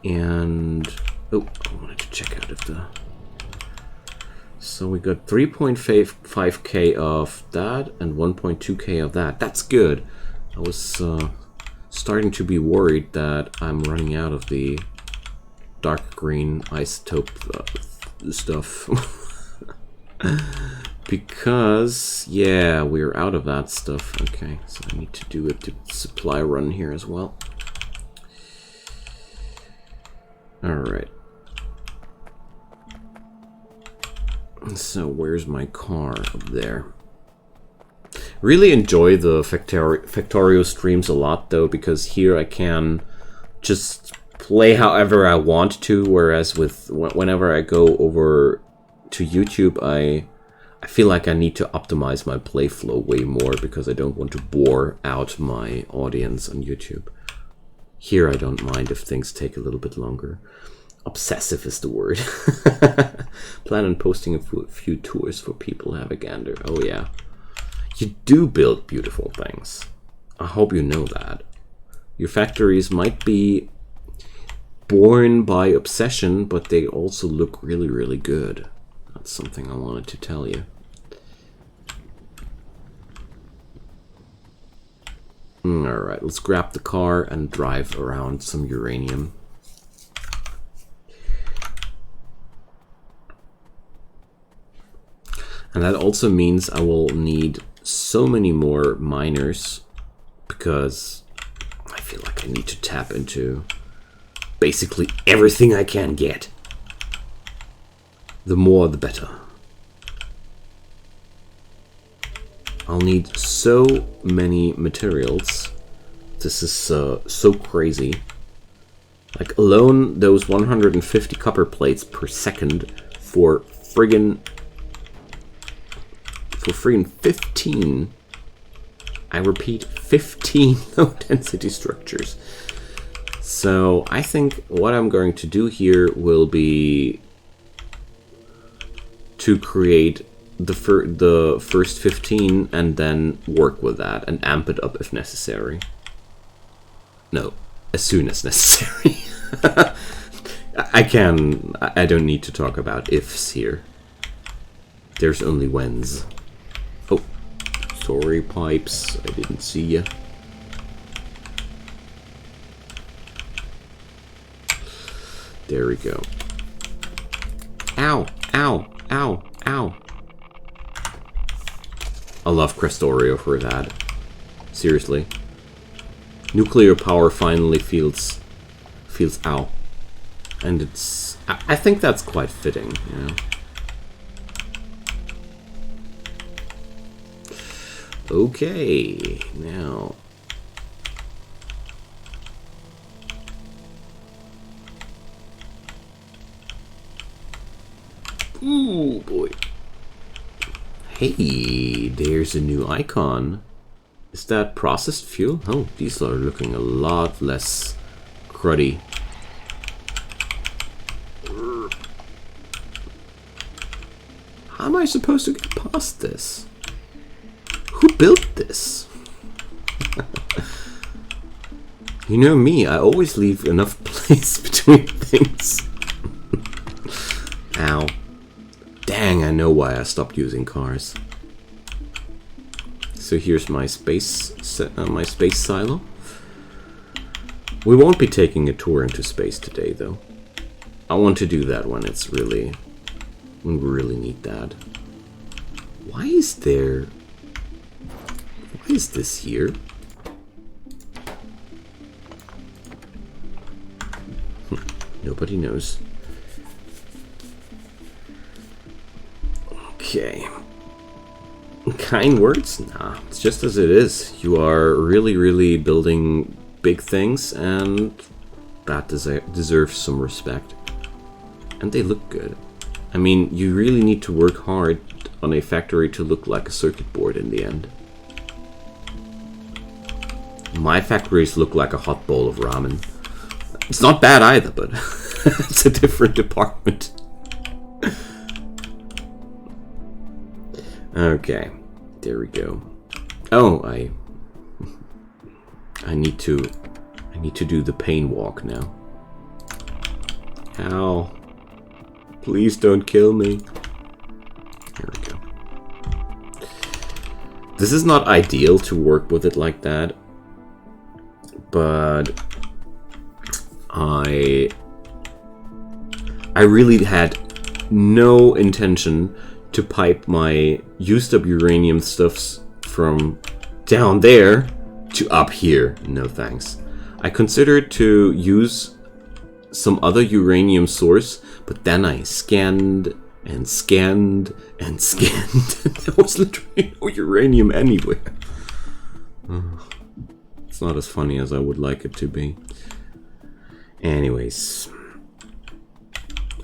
And oh, I wanted to check out if the. So we got 3.5k of that and 1.2k of that. That's good. I was starting to be worried that I'm running out of the dark green isotope stuff. Because, yeah, we're out of that stuff. Okay, so I need to do a supply run here as well. Alright. So where's my car? Up there. Really enjoy the Factorio streams a lot though, because here I can just play however I want to, whereas with whenever I go over to YouTube, I feel like I need to optimize my play flow way more because I don't want to bore out my audience on YouTube. Here I don't mind if things take a little bit longer. Obsessive is the word. Plan on posting a few tours for people to have a gander. Oh yeah. You do build beautiful things. I hope you know that. Your factories might be born by obsession, but they also look really, really good. That's something I wanted to tell you. Alright, let's grab the car and drive around some uranium. And that also means I will need so many more miners because I feel like I need to tap into basically everything I can get. The more the better. I'll need so many materials. This is so crazy. Like alone those 150 copper plates per second for friggin' 15, I repeat, 15 low density structures. So I think what I'm going to do here will be to create the first 15 and then work with that and amp it up if necessary. No, as soon as necessary. I don't need to talk about ifs here. There's only whens. Oh, sorry pipes, I didn't see ya. There we go. Ow, ow, ow, ow. I love Krastorio for that. Seriously. Nuclear power finally feels ow. And it's... I think that's quite fitting, you know. Okay, now... Ooh, boy. Hey, there's a new icon. Is that processed fuel? Oh, these are looking a lot less cruddy. How am I supposed to get past this? Who built this? You know me, I always leave enough place between things. Ow. Dang, I know why I stopped using cars. So here's my space silo. We won't be taking a tour into space today, though. I want to do that when it's really... we really need that. Why is there... Why is this here? Nobody knows. Okay. Kind words? Nah, it's just as it is. You are really, really building big things, and that deserves some respect. And they look good. I mean, you really need to work hard on a factory to look like a circuit board in the end. My factories look like a hot bowl of ramen. It's not bad either, but it's a different department. Okay, there we go. Oh, I need to do the pain walk now. Ow. Please don't kill me. Here we go. This is not ideal to work with it like that, but I really had no intention to pipe my used up uranium stuffs from down there to up here. No thanks. I considered to use some other uranium source, but then I scanned and scanned and scanned. There was literally no uranium anywhere. It's not as funny as I would like it to be. Anyways,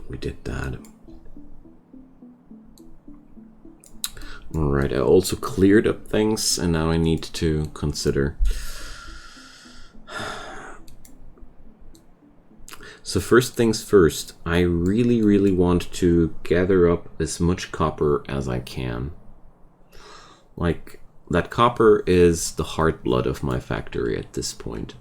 we did that. Alright, I also cleared up things, and now I need to consider. So first things first, I really, really want to gather up as much copper as I can. Like, that copper is the heartblood of my factory at this point.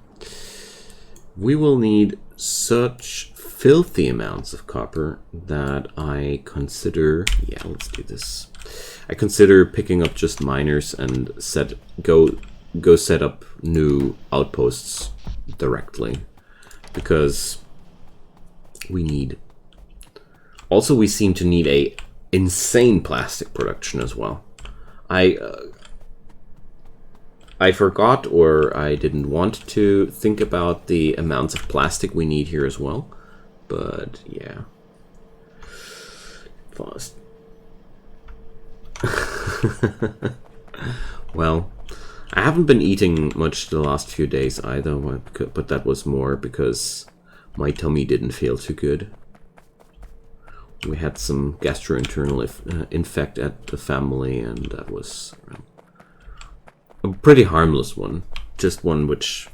We will need such filthy amounts of copper that I consider... Yeah, let's do this. I consider picking up just miners and go set up new outposts directly, because we need... Also, we seem to need a insane plastic production as well. I forgot, or I didn't want to think about the amounts of plastic we need here as well, but yeah. Fast. Well, I haven't been eating much the last few days either, but that was more because my tummy didn't feel too good. We had some gastrointestinal infect at the family, and that was a pretty harmless one. Just one which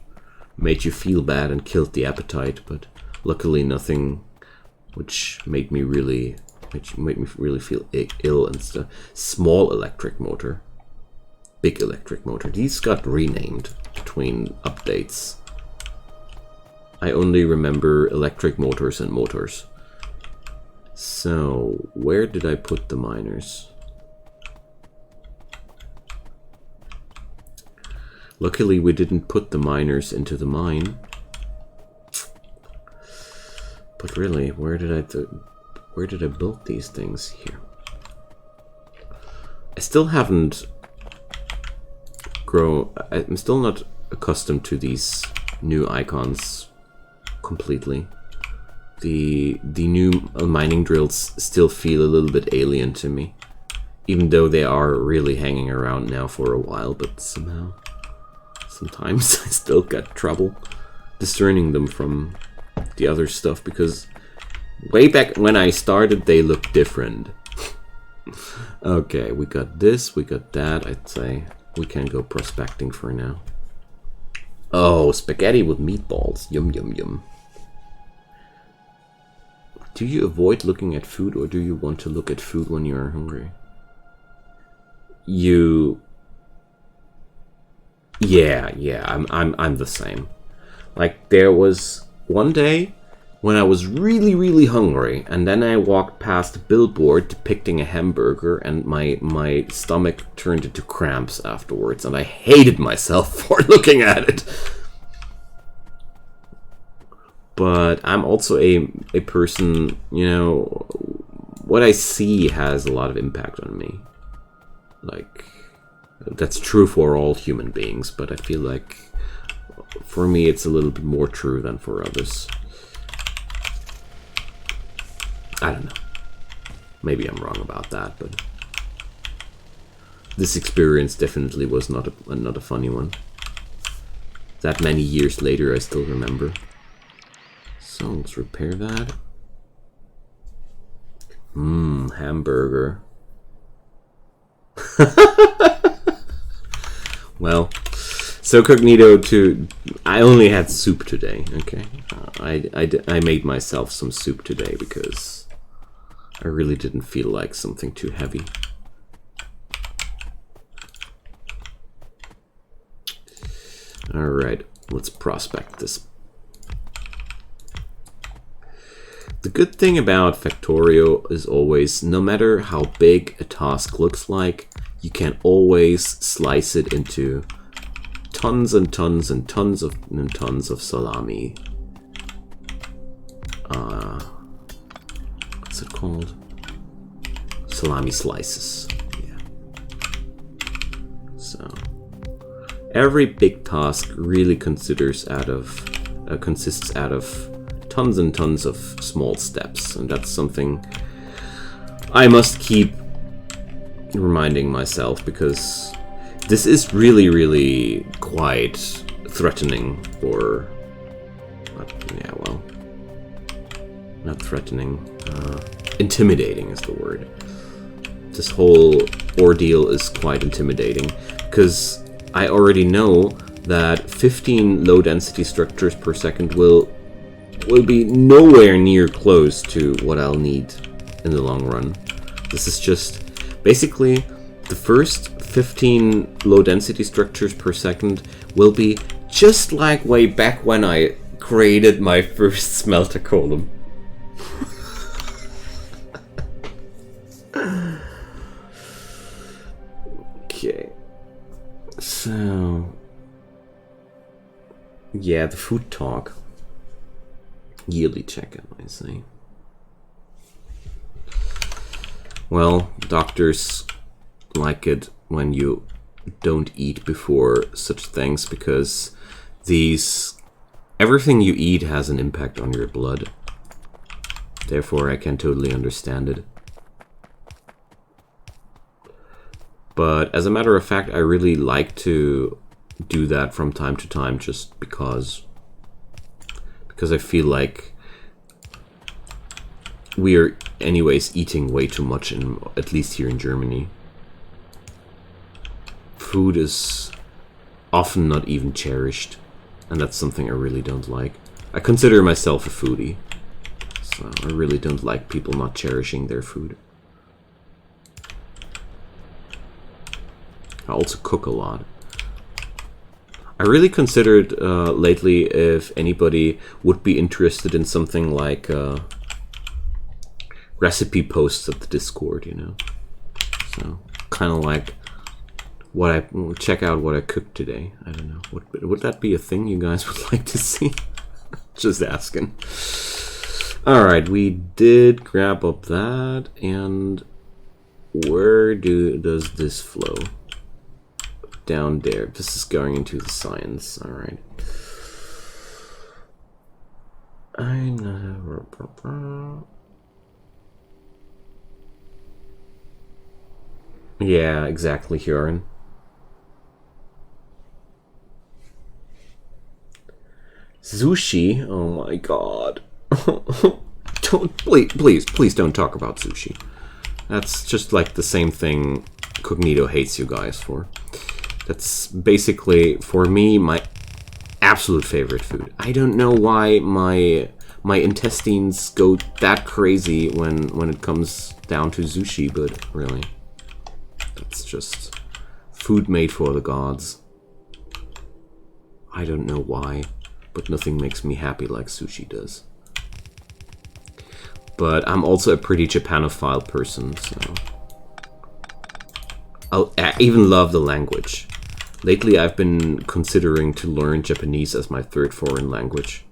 made you feel bad and killed the appetite, but luckily nothing which made me really feel ill and stuff. Small electric motor. Big electric motor. These got renamed between updates. I only remember electric motors and motors. So, where did I put the miners? Luckily we didn't put the miners into the mine. But really, where did I build these things? Here. I still haven't I'm still not accustomed to these new icons completely. The new mining drills still feel a little bit alien to me, even though they are really hanging around now for a while, but sometimes I still get trouble discerning them from the other stuff, because way back when I started they looked different. Okay, we got this, we got that. I'd say we can go prospecting for now. Oh, spaghetti with meatballs. Yum, yum, yum. Do you avoid looking at food, or do you want to look at food when you are hungry? Yeah, I'm the same. Like, there was one day when I was really, really hungry, and then I walked past a billboard depicting a hamburger, and my stomach turned into cramps afterwards, and I hated myself for looking at it. But I'm also a person, you know, what I see has a lot of impact on me. like that's true for all human beings, but I feel like for me it's a little bit more true than for others. I don't know. Maybe I'm wrong about that, but this experience definitely was not a funny one. That many years later, I still remember. So let's repair that. Hamburger. Well, so Cognito I only had soup today, okay? I made myself some soup today because I really didn't feel like something too heavy. Alright, let's prospect this. The good thing about Factorio is always, no matter how big a task looks like, you can always slice it into tons and tons and tons of salami. What's it called? Salami slices. Yeah. So every big task really consists out of tons and tons of small steps, and that's something I must keep reminding myself, because this is really quite threatening, or not threatening, intimidating is the word. This whole ordeal is quite intimidating, because I already know that 15 low density structures per second will be nowhere near close to what I'll need in the long run. This is just basically the first 15 low density structures per second will be just like way back when I created my first smelter column. Okay. So yeah, the food talk. Yearly check-in, I see. Well, doctors like it when you don't eat before such things, because everything you eat has an impact on your blood. Therefore, I can totally understand it. But as a matter of fact, I really like to do that from time to time, just because I feel like we are anyways eating way too much, at least here in Germany. Food is often not even cherished, and that's something I really don't like. I consider myself a foodie, so I really don't like people not cherishing their food. I also cook a lot. I really considered lately if anybody would be interested in something like recipe posts at the Discord, you know. So kind of like check out what I cooked today. I don't know. Would that be a thing you guys would like to see? Just asking. All right, we did grab up that, and where does this flow? Down there. This is going into the science. All right. I know. Yeah, exactly, Hjörin. Sushi? Oh my god. Please don't talk about sushi. That's just like the same thing Cognito hates you guys for. That's basically, for me, my absolute favorite food. I don't know why my intestines go that crazy when it comes down to sushi, but really, that's just food made for the gods. I don't know why, but nothing makes me happy like sushi does. But I'm also a pretty Japanophile person, so I even love the language. Lately, I've been considering to learn Japanese as my third foreign language.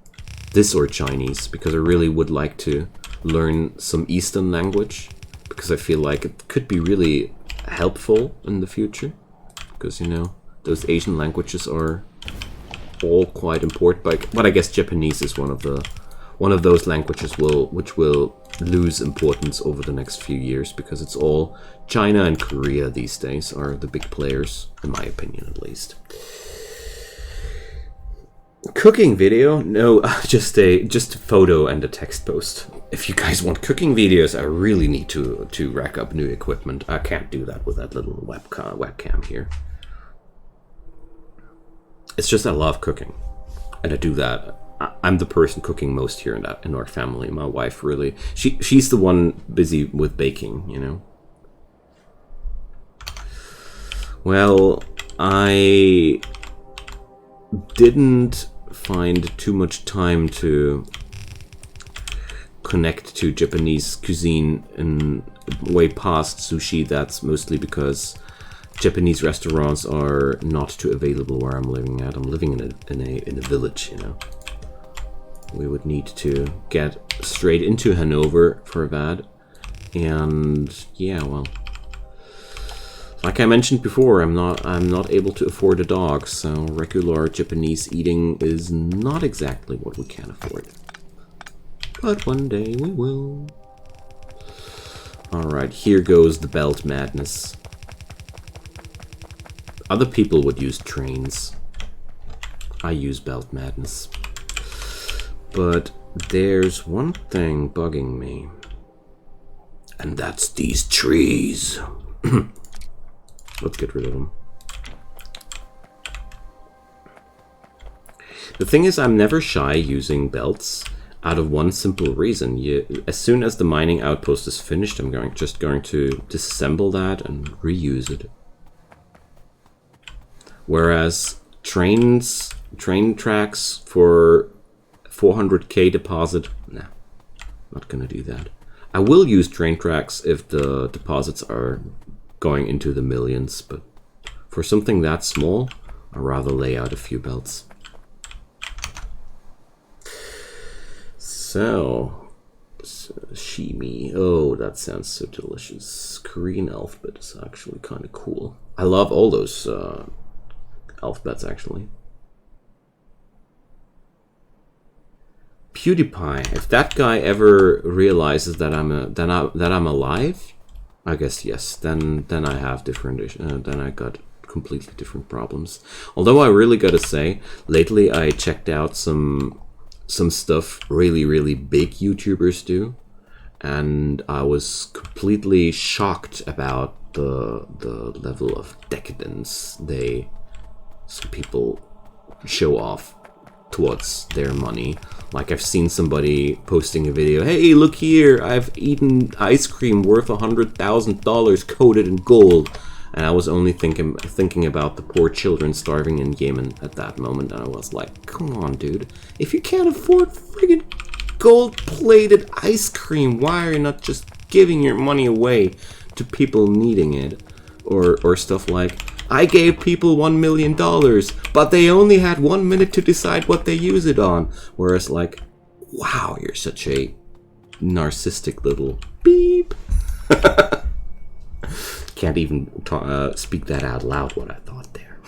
This or Chinese, because I really would like to learn some Eastern language, because I feel like it could be really helpful in the future, because you know those Asian languages are all quite important. But I guess Japanese is one of those languages which will lose importance over the next few years, because it's all China and Korea these days are the big players, in my opinion at least. Cooking video? No, just a photo and a text post. If you guys want cooking videos, I really need to rack up new equipment. I can't do that with that little webcam here. It's just I love cooking, and I do that. I'm the person cooking most here in our family. My wife really, she's the one busy with baking, you know. Well, I didn't find too much time to connect to Japanese cuisine in way past sushi. That's mostly because Japanese restaurants are not too available where I'm living at. I'm living in a village, you know. We would need to get straight into Hanover for that. And yeah, well, like I mentioned before, I'm not able to afford a dog, so regular Japanese eating is not exactly what we can afford. But one day we will. Alright, here goes the belt madness. Other people would use trains. I use belt madness. But there's one thing bugging me. And that's these trees. Let's get rid of them. The thing is, I'm never shy using belts out of one simple reason. As soon as the mining outpost is finished, I'm just going to disassemble that and reuse it. Whereas train tracks for 400k deposit, nah, not gonna do that. I will use train tracks if the deposits are going into the millions, but for something that small, I'd rather lay out a few belts. So, sashimi. Oh, that sounds so delicious. Korean alphabet is actually kind of cool. I love all those alphabets, actually. PewDiePie. If that guy ever realizes that I'm alive, I guess yes. Then I have different. Then I got completely different problems. Although I really gotta say, lately I checked out some stuff really big YouTubers do, and I was completely shocked about the level of decadence some people show off towards their money. Like, I've seen somebody posting a video, hey, look here, I've eaten ice cream worth $100,000 coated in gold. And I was only thinking about the poor children starving in Yemen at that moment, and I was like, come on, dude. If you can't afford friggin' gold-plated ice cream, why are you not just giving your money away to people needing it? Or stuff like, I gave people $1 million, but they only had 1 minute to decide what they use it on. Whereas, like, wow, you're such a narcissistic little beep. Can't even speak that out loud, what I thought there.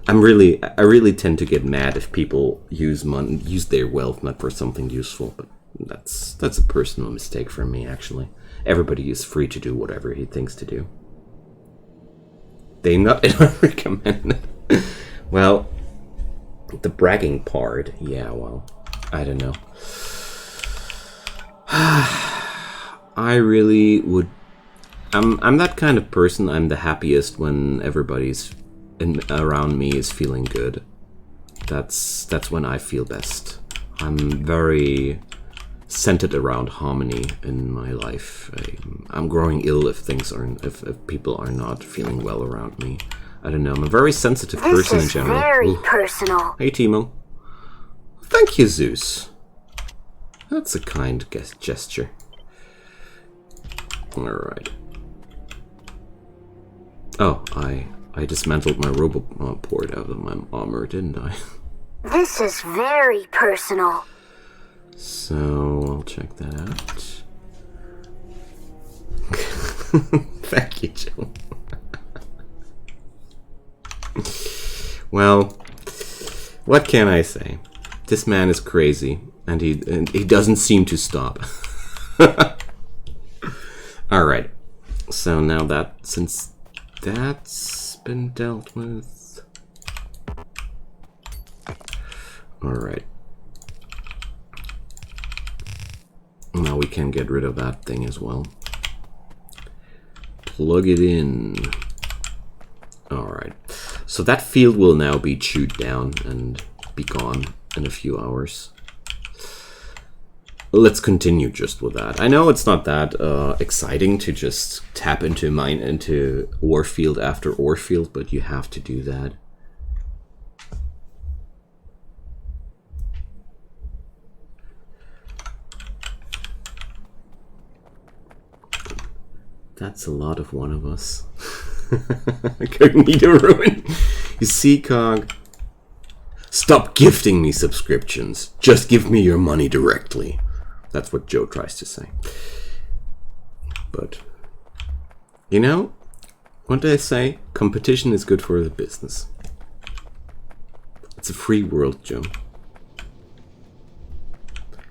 I really tend to get mad if people use their wealth not for something useful, but that's a personal mistake from me, actually. Everybody is free to do whatever he thinks to do. They not recommend it. Well, the bragging part, yeah, well, I don't know. I really would. I'm that kind of person. I'm the happiest when everybody's around me is feeling good. That's when I feel best. I'm very centered around harmony in my life. I'm growing ill if people are not feeling well around me. I don't know. I'm a very sensitive person in general. This is very personal. Hey, Timo. Thank you, Zeus. That's a kind gesture. Alright. Oh, I dismantled my robot port out of my armor, didn't I? This is very personal. So, I'll check that out. Thank you, Joe. Well, what can I say? This man is crazy, and he doesn't seem to stop. All right. So now that, since that's been dealt with, all right. Now we can get rid of that thing as well. Plug it in. All right. So that field will now be chewed down and be gone in a few hours. Let's continue just with that. I know it's not that exciting to just tap into ore field after ore field, but you have to do that. That's a lot of one of us. Cognito ruin. You see, Cog? Stop gifting me subscriptions. Just give me your money directly. That's what Joe tries to say. But, you know, what do I say? Competition is good for the business. It's a free world, Joe.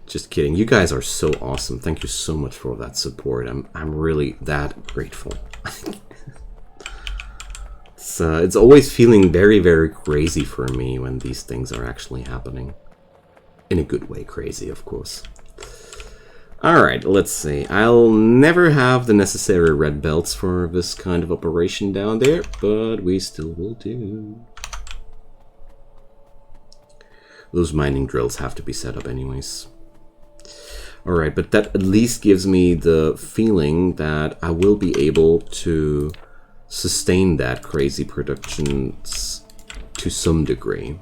Just kidding. You guys are so awesome. Thank you so much for that support. I'm really that grateful. It's always feeling very, very crazy for me when these things are actually happening. In a good way, crazy, of course. Alright, let's see. I'll never have the necessary red belts for this kind of operation down there, but we still will do. Those mining drills have to be set up anyways. Alright, but that at least gives me the feeling that I will be able to sustain that crazy production to some degree.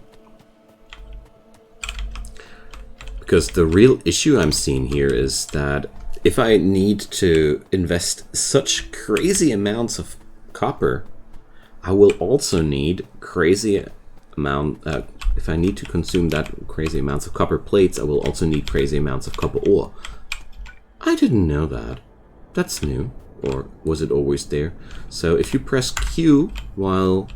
Because the real issue I'm seeing here is that if I need to invest such crazy amounts of copper, I will also need crazy amount. If I need to consume that crazy amounts of copper plates, I will also need crazy amounts of copper ore. I didn't know that. That's new. Or was it always there? So if you press Q while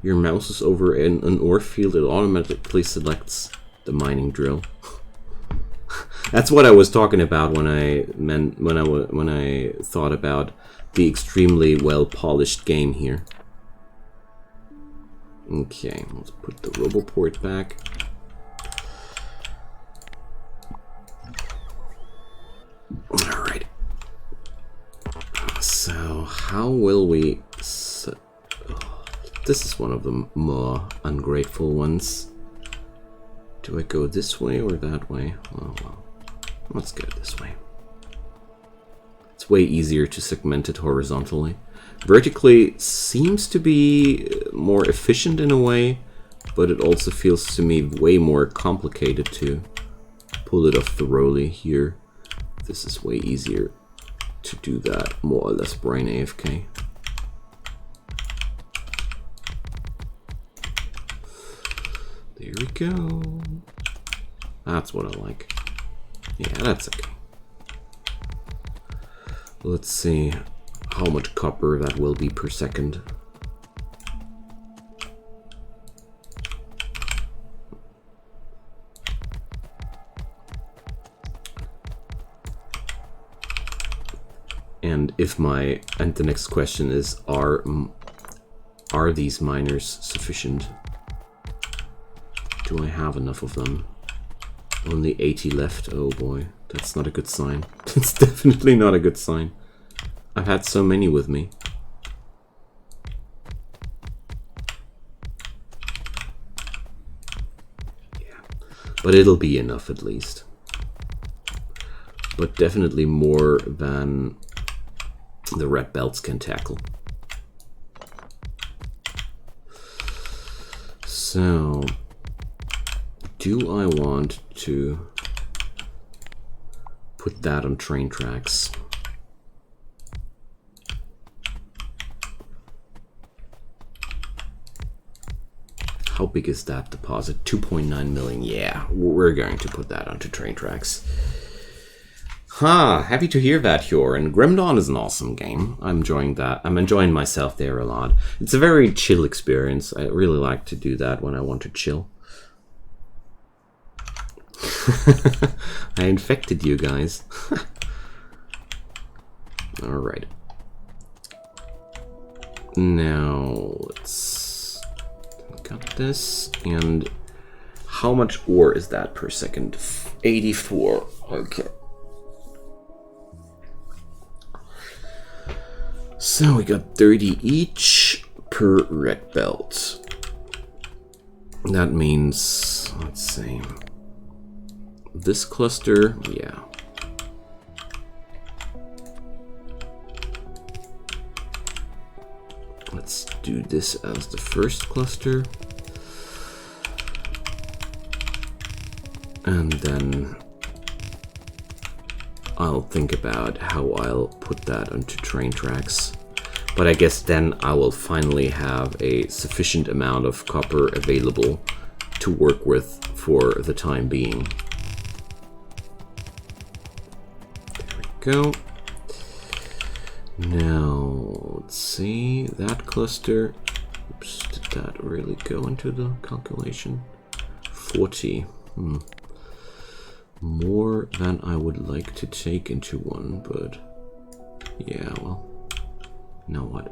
your mouse is over in an ore field, it automatically selects the mining drill. That's what I was talking about when I thought about the extremely well polished game here. Okay, let's put the Roboport back. All right. So how will we? This is one of the more ungrateful ones. Do I go this way or that way? Oh well. Let's go this way. It's way easier to segment it horizontally. Vertically seems to be more efficient in a way, but it also feels to me way more complicated to pull it off the rolly here. This is way easier to do that, more or less brain AFK. There we go. That's what I like. Yeah, that's okay. Let's see how much copper that will be per second. And the next question is, are these miners sufficient? Do I have enough of them? Only 80 left. Oh boy, that's not a good sign. It's definitely not a good sign. I've had so many with me. Yeah, but it'll be enough at least. But definitely more than the red belts can tackle. So, do I want to put that on train tracks? How big is that deposit? 2.9 million. Yeah, we're going to put that onto train tracks. Happy to hear that, Yor. And Grim Dawn is an awesome game. I'm enjoying that. I'm enjoying myself there a lot. It's a very chill experience. I really like to do that when I want to chill. I infected you guys. Alright. Now, let's... got this, and... how much ore is that per second? 84. Okay. So we got 30 each per red belt. That means, let's see, this cluster, yeah. Let's do this as the first cluster. And then I'll think about how I'll put that onto train tracks. But I guess then I will finally have a sufficient amount of copper available to work with for the time being. There we go. Now, let's see, that cluster. Oops, did that really go into the calculation? 40. More than I would like to take into one, but yeah, well, you know what?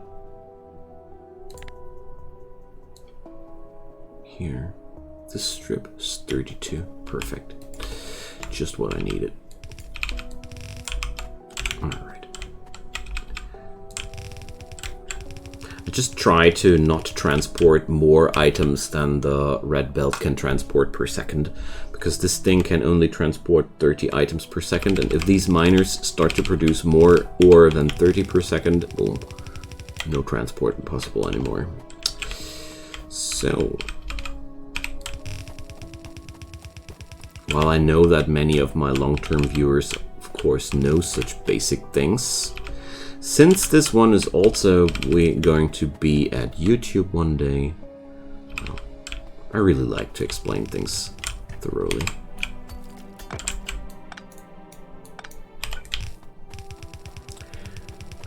Here, this strip is 32. Perfect. Just what I needed. Alright. I just try to not transport more items than the red belt can transport per second, because this thing can only transport 30 items per second, and if these miners start to produce more ore than 30 per second, boom, no transport possible anymore. So, while I know that many of my long-term viewers, of course, know such basic things, since this one is also going to be at YouTube one day, well, I really like to explain things thoroughly.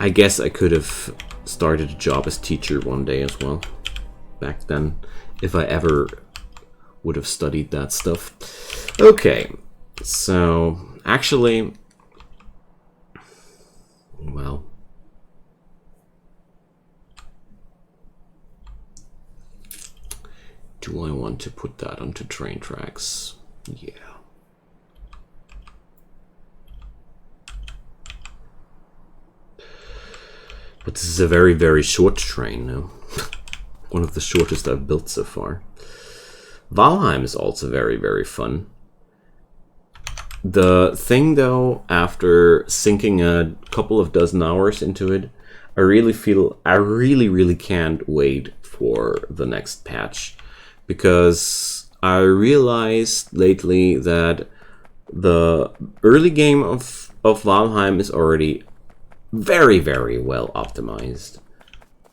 I guess I could have started a job as teacher one day as well, back then, if I ever would have studied that stuff. Okay, so actually, well, do I want to put that onto train tracks? Yeah. But this is a very, very short train now. One of the shortest I've built so far. Valheim is also very, very fun. The thing though, after sinking a couple of dozen hours into it, I really feel, I really can't wait for the next patch. Because I realized lately that the early game of Valheim is already very, very well optimized.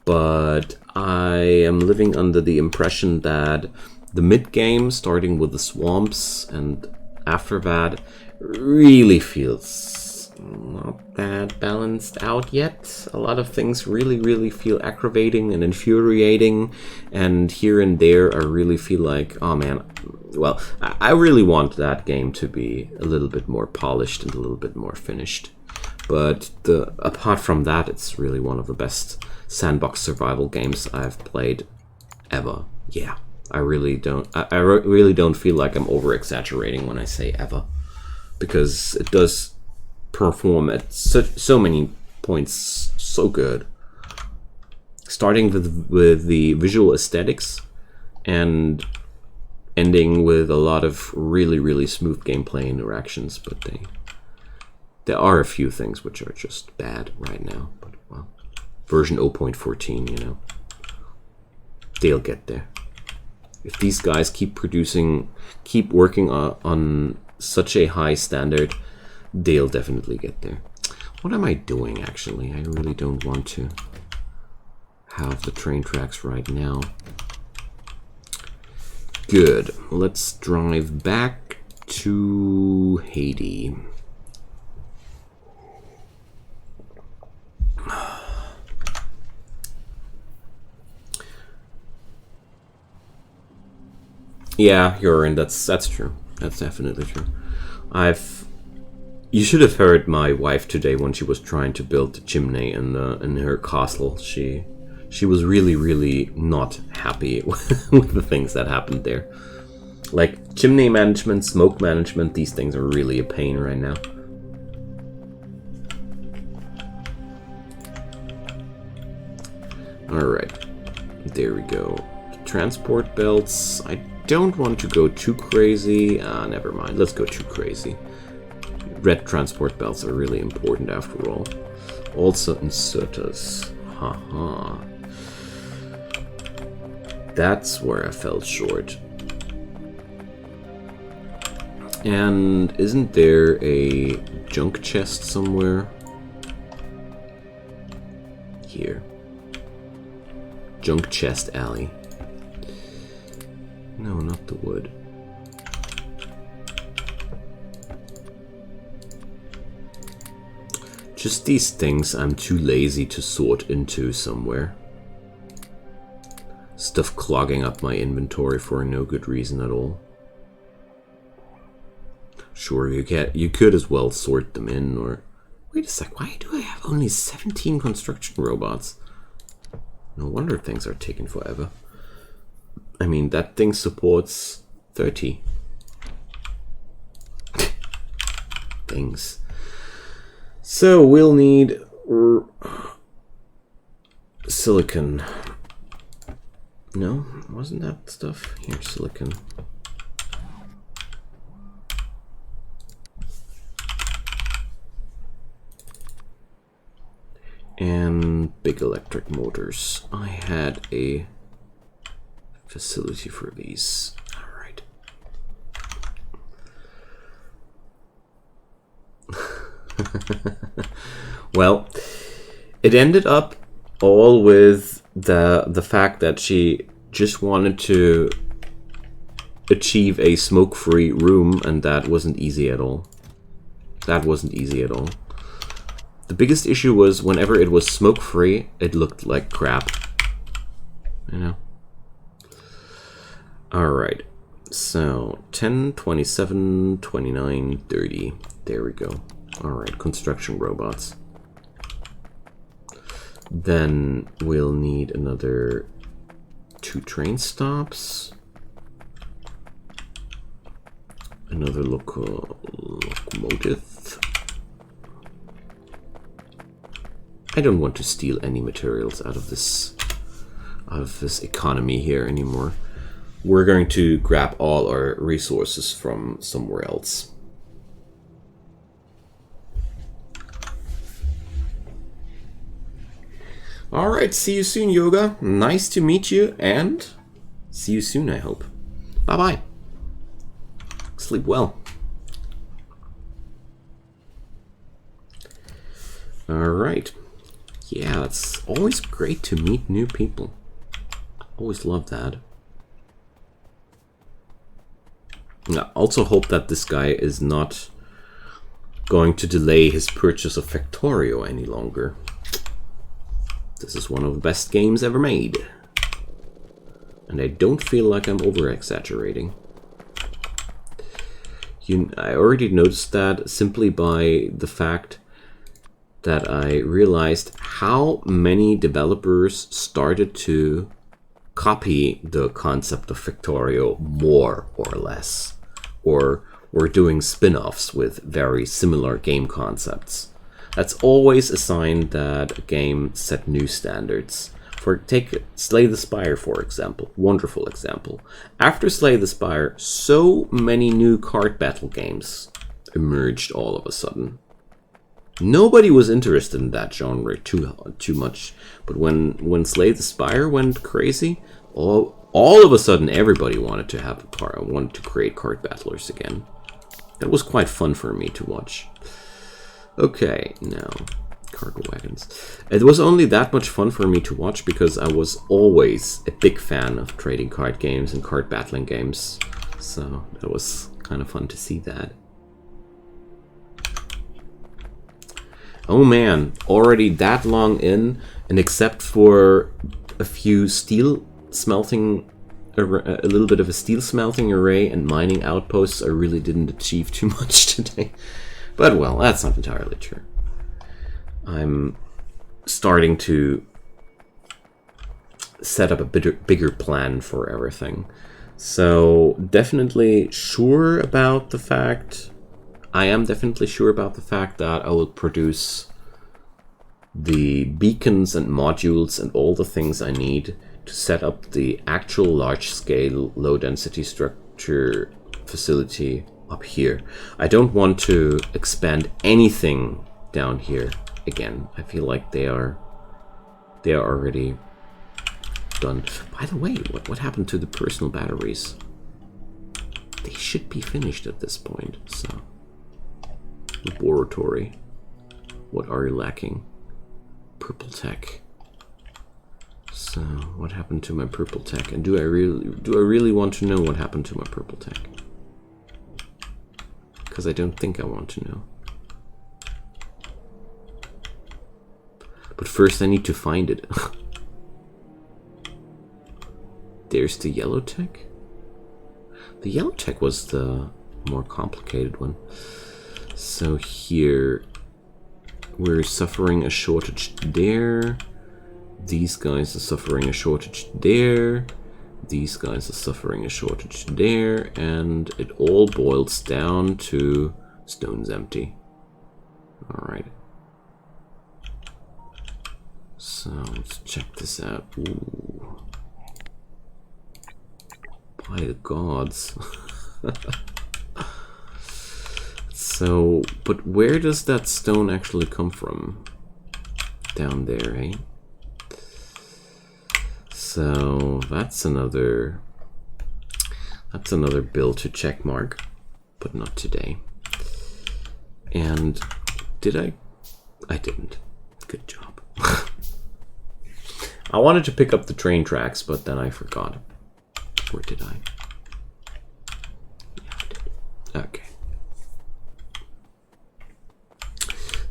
But I am living under the impression that the mid-game, starting with the swamps and after that, really feels not that balanced out yet. A lot of things really feel aggravating and infuriating, and here and there I really feel like, oh man, well, I really want that game to be a little bit more polished and a little bit more finished. But apart from that, it's really one of the best sandbox survival games I've played ever. Yeah, I really don't feel like I'm over-exaggerating when I say ever, because it does perform at so many points so good. Starting with the visual aesthetics and ending with a lot of really smooth gameplay interactions, but there are a few things which are just bad right now, but well, version 0.14, you know, they'll get there. If these guys keep working on such a high standard, they'll definitely get there. What am I doing actually? I really don't want to have the train tracks right now. Good, let's drive back to Haiti. Yeah, you're in. That's true. That's definitely true. You should have heard my wife today when she was trying to build the chimney in her castle. She was really not happy with the things that happened there. Like chimney management, smoke management, these things are really a pain right now. Alright, there we go. Transport belts, I don't want to go too crazy. Never mind, let's go too crazy. Red transport belts are really important after all. Also inserters. Haha. That's where I fell short. And isn't there a junk chest somewhere? Here. Junk chest alley. No, not the wood. Just these things I'm too lazy to sort into somewhere. Stuff clogging up my inventory for no good reason at all. Sure, you could as well sort them in, or... Wait a sec, why do I have only 17 construction robots? No wonder things are taking forever. I mean, that thing supports 30. Things. So, we'll need... silicon. No, wasn't that stuff? Here, silicon. And big electric motors. I had a facility for these. Alright. Well, it ended up all with the fact that she just wanted to achieve a smoke-free room, and that wasn't easy at all. That wasn't easy at all. The biggest issue was whenever it was smoke-free, it looked like crap. You know? Alright. So, 10, 27, 29, 30. There we go. Alright, construction robots. Then we'll need another 2 train stops. Another locomotive. I don't want to steal any materials out of this economy here anymore. We're going to grab all our resources from somewhere else. Alright, see you soon, Yoga. Nice to meet you, and see you soon, I hope. Bye-bye. Sleep well. Alright. Yeah, it's always great to meet new people. Always love that. I also hope that this guy is not going to delay his purchase of Factorio any longer. This is one of the best games ever made. And I don't feel like I'm over-exaggerating. I already noticed that simply by the fact that I realized how many developers started to copy the concept of Factorio more or less, or were doing spin-offs with very similar game concepts. That's always a sign that a game set new standards. Take Slay the Spire, for example. Wonderful example. After Slay the Spire, so many new card battle games emerged all of a sudden. Nobody was interested in that genre too much, but when Slay the Spire went crazy, all of a sudden everybody wanted to create card battlers again. That was quite fun for me to watch. Okay, now cargo wagons. It was only that much fun for me to watch because I was always a big fan of trading card games and card battling games, so that was kind of fun to see that. Oh man, already that long in, and except for a few steel smelting a little bit of a steel smelting array and mining outposts, I really didn't achieve too much today. But well, that's not entirely true. I'm starting to set up a bigger plan for everything. So definitely sure about the fact, I am definitely sure about the fact that I will produce the beacons and modules and all the things I need to set up the actual large-scale, low-density structure facility up here. I don't want to expand anything down here again. I feel like they are already done. By the way, what happened to the personal batteries? They should be finished at this point. So, laboratory. What are you lacking? Purple tech. So, what happened to my purple tech? And do I really want to know what happened to my purple tech? Because I don't think I want to know. But first I need to find it. There's the yellow tech. The yellow tech was the more complicated one. So here we're suffering a shortage there. These guys are suffering a shortage there. These guys are suffering a shortage there. And it all boils down to stone's empty. Alright. So let's check this out. Ooh. By the gods. So, but where does that stone actually come from? Down there, eh? So that's another bill to check mark, but not today. And did I? I didn't. Good job. I wanted to pick up the train tracks, but then I forgot. Or did I? Yeah, I did. Okay.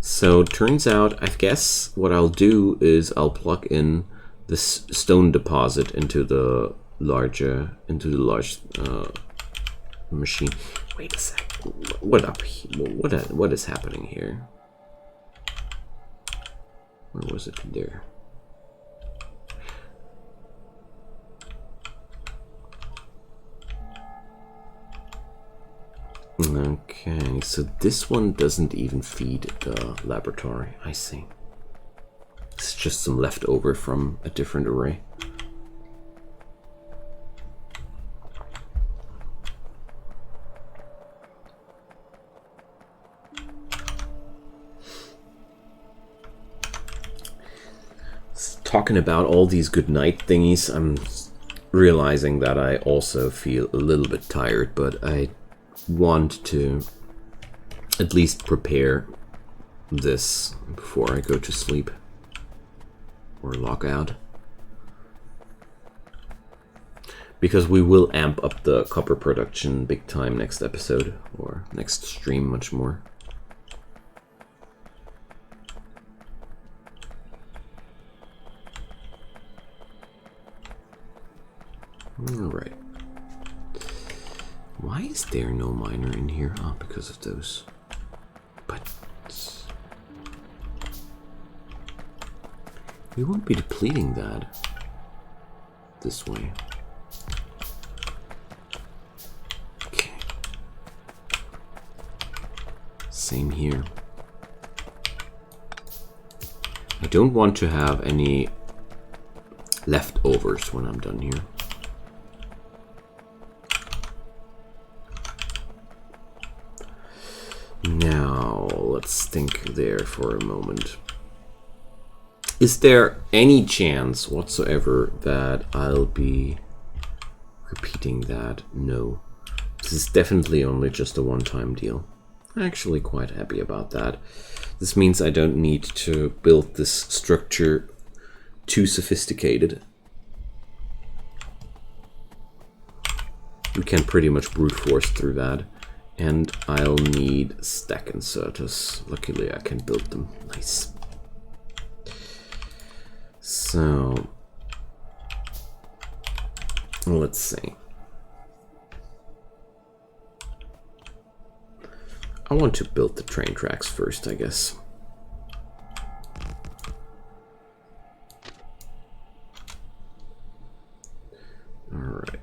So turns out, I guess what I'll do is I'll plug in this stone deposit into the large machine. Wait a sec. What up? What is happening here? Where was it? There. Okay, so this one doesn't even feed the laboratory. I see. It's just some leftover from a different array. Talking about all these good night thingies, I'm realizing that I also feel a little bit tired, but I want to at least prepare this before I go to sleep or log out, because we will amp up the copper production big time next episode or next stream much more. Alright. Why is there no miner in here? Oh, because of those. But we won't be depleting that this way. Okay. Same here. I don't want to have any leftovers when I'm done here. Now, let's think there for a moment. Is there any chance whatsoever that I'll be repeating that? No. This is definitely only just a one-time deal. I'm actually quite happy about that. This means I don't need to build this structure too sophisticated. We can pretty much brute force through that. And I'll need stack inserters. Luckily I can build them. Nice. So Let's see. I want to build the train tracks first, I guess. All right.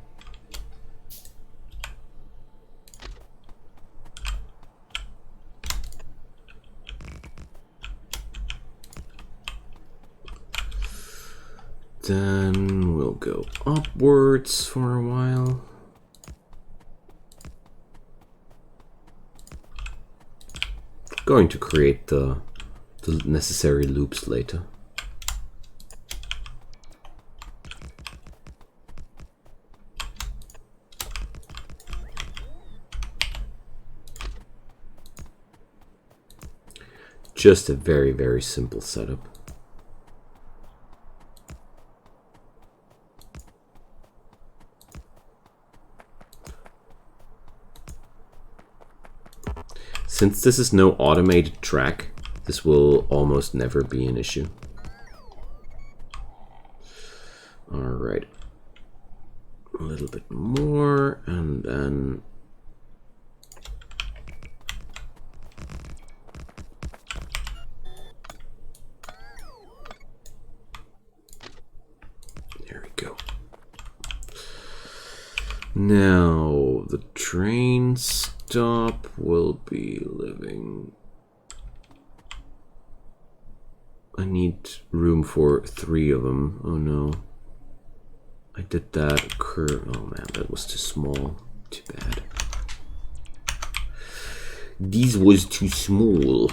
Then we'll go upwards for a while. Going to create the necessary loops later. Just a very, very simple setup. Since this is no automated track, this will almost never be an issue. All right, a little bit more, and then there we go. Now the train stop will be living. I need room for 3 of them. Oh no. I did that curve. Oh man, that was too small. Too bad. This was too small.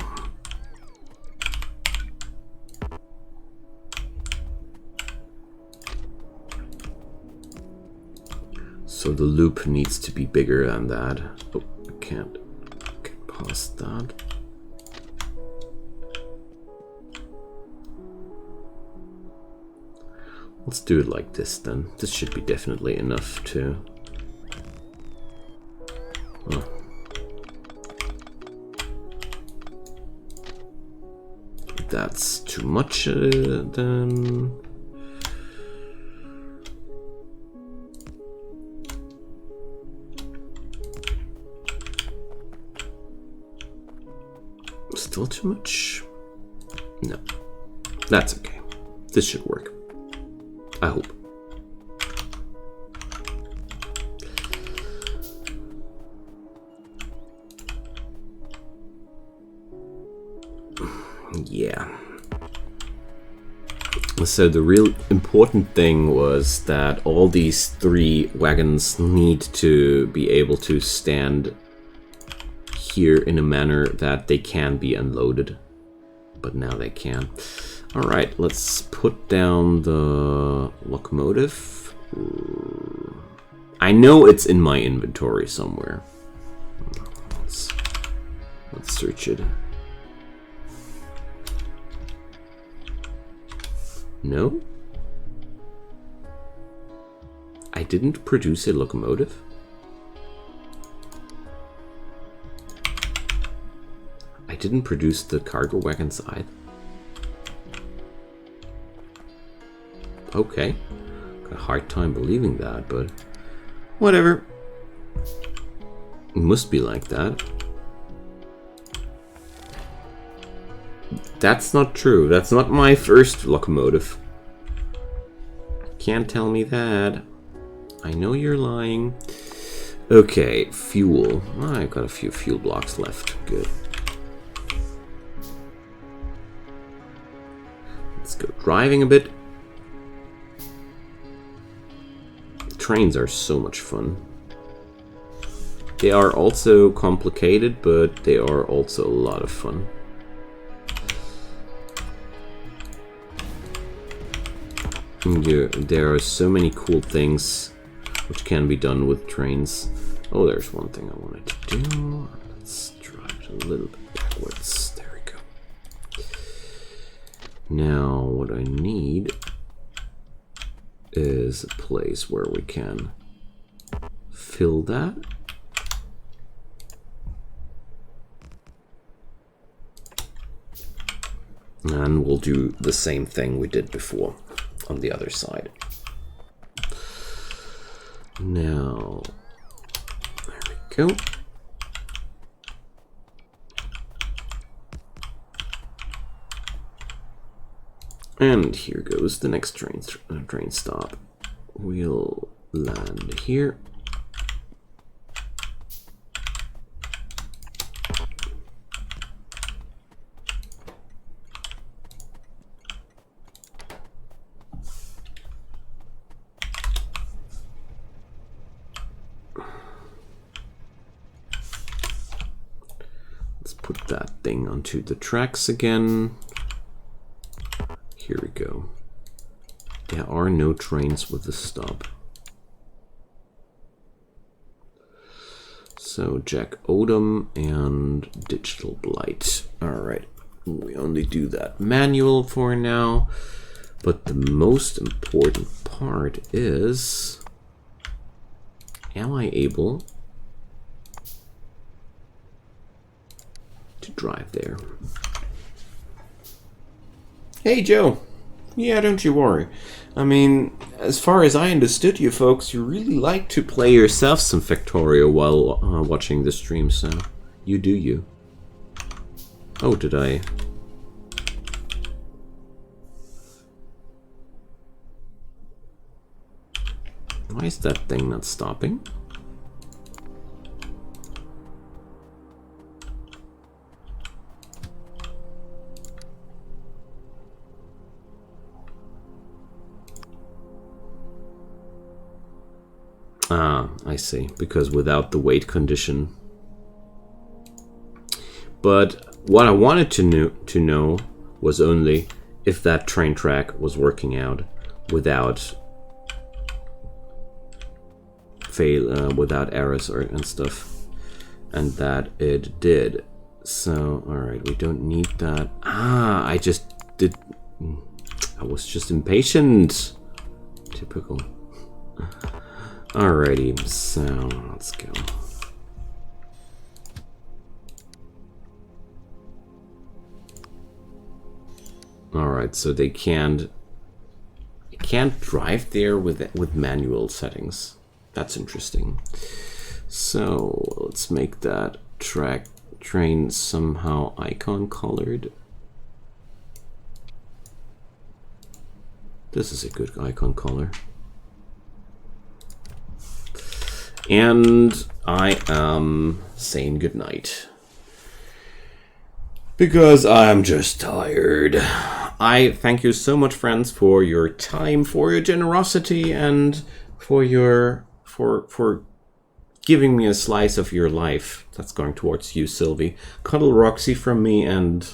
So the loop needs to be bigger than that. Oh, I can't get past that. Let's do it like this then. This should be definitely enough to... Oh. If that's too much, then... Still too much? No. That's okay. This should work. I hope. Yeah. So the real important thing was that all these 3 wagons need to be able to stand here in a manner that they can be unloaded. But now they can. Alright, let's put down the locomotive. I know it's in my inventory somewhere. Let's search it. No? I didn't produce a locomotive? I didn't produce the cargo wagons either. Okay. Got a hard time believing that, but whatever. It must be like that. That's not true. That's not my first locomotive. Can't tell me that. I know you're lying. Okay, fuel. I got a few fuel blocks left. Good. Let's go driving a bit. Trains are so much fun. They are also complicated, but they are also a lot of fun. There are so many cool things which can be done with trains. Oh, there's one thing I wanted to do. Let's drive it a little bit backwards. There we go. Now, what I need is a place where we can fill that. And we'll do the same thing we did before on the other side. Now, there we go. And here goes the next train stop. We'll land here. Let's put that thing onto the tracks again. Here we go. There are no trains with the stop. So Jack Odom and Digital Blight. Alright, we only do that manual for now. But the most important part is, am I able to drive there? Hey Joe, yeah, don't you worry. I mean, as far as I understood you folks, you really like to play yourself some Factorio while watching the stream, so you do you. Oh, did I? Why is that thing not stopping? Ah, I see. Because without the weight condition. But what I wanted to know was only if that train track was working out without without errors and stuff, and that it did. So, all right, we don't need that. Ah, I was just impatient. Typical. Alrighty, so let's go. Alright, so they can't drive there with manual settings. That's interesting. So let's make that train somehow icon colored. This is a good icon color. And I am saying goodnight. Because I'm just tired. I thank you so much, friends, for your time, for your generosity, and for your for giving me a slice of your life. That's going towards you, Sylvie. Cuddle Roxy from me, and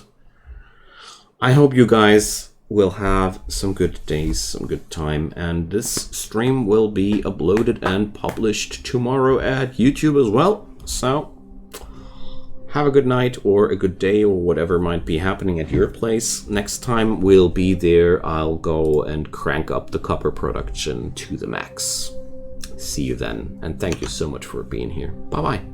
I hope you guys will have some good days, some good time, and this stream will be uploaded and published tomorrow at YouTube as well. So have a good night or a good day or whatever might be happening at your place. Next time we'll be there, I'll go and crank up the copper production to the max. See you then, and thank you so much for being here. Bye bye.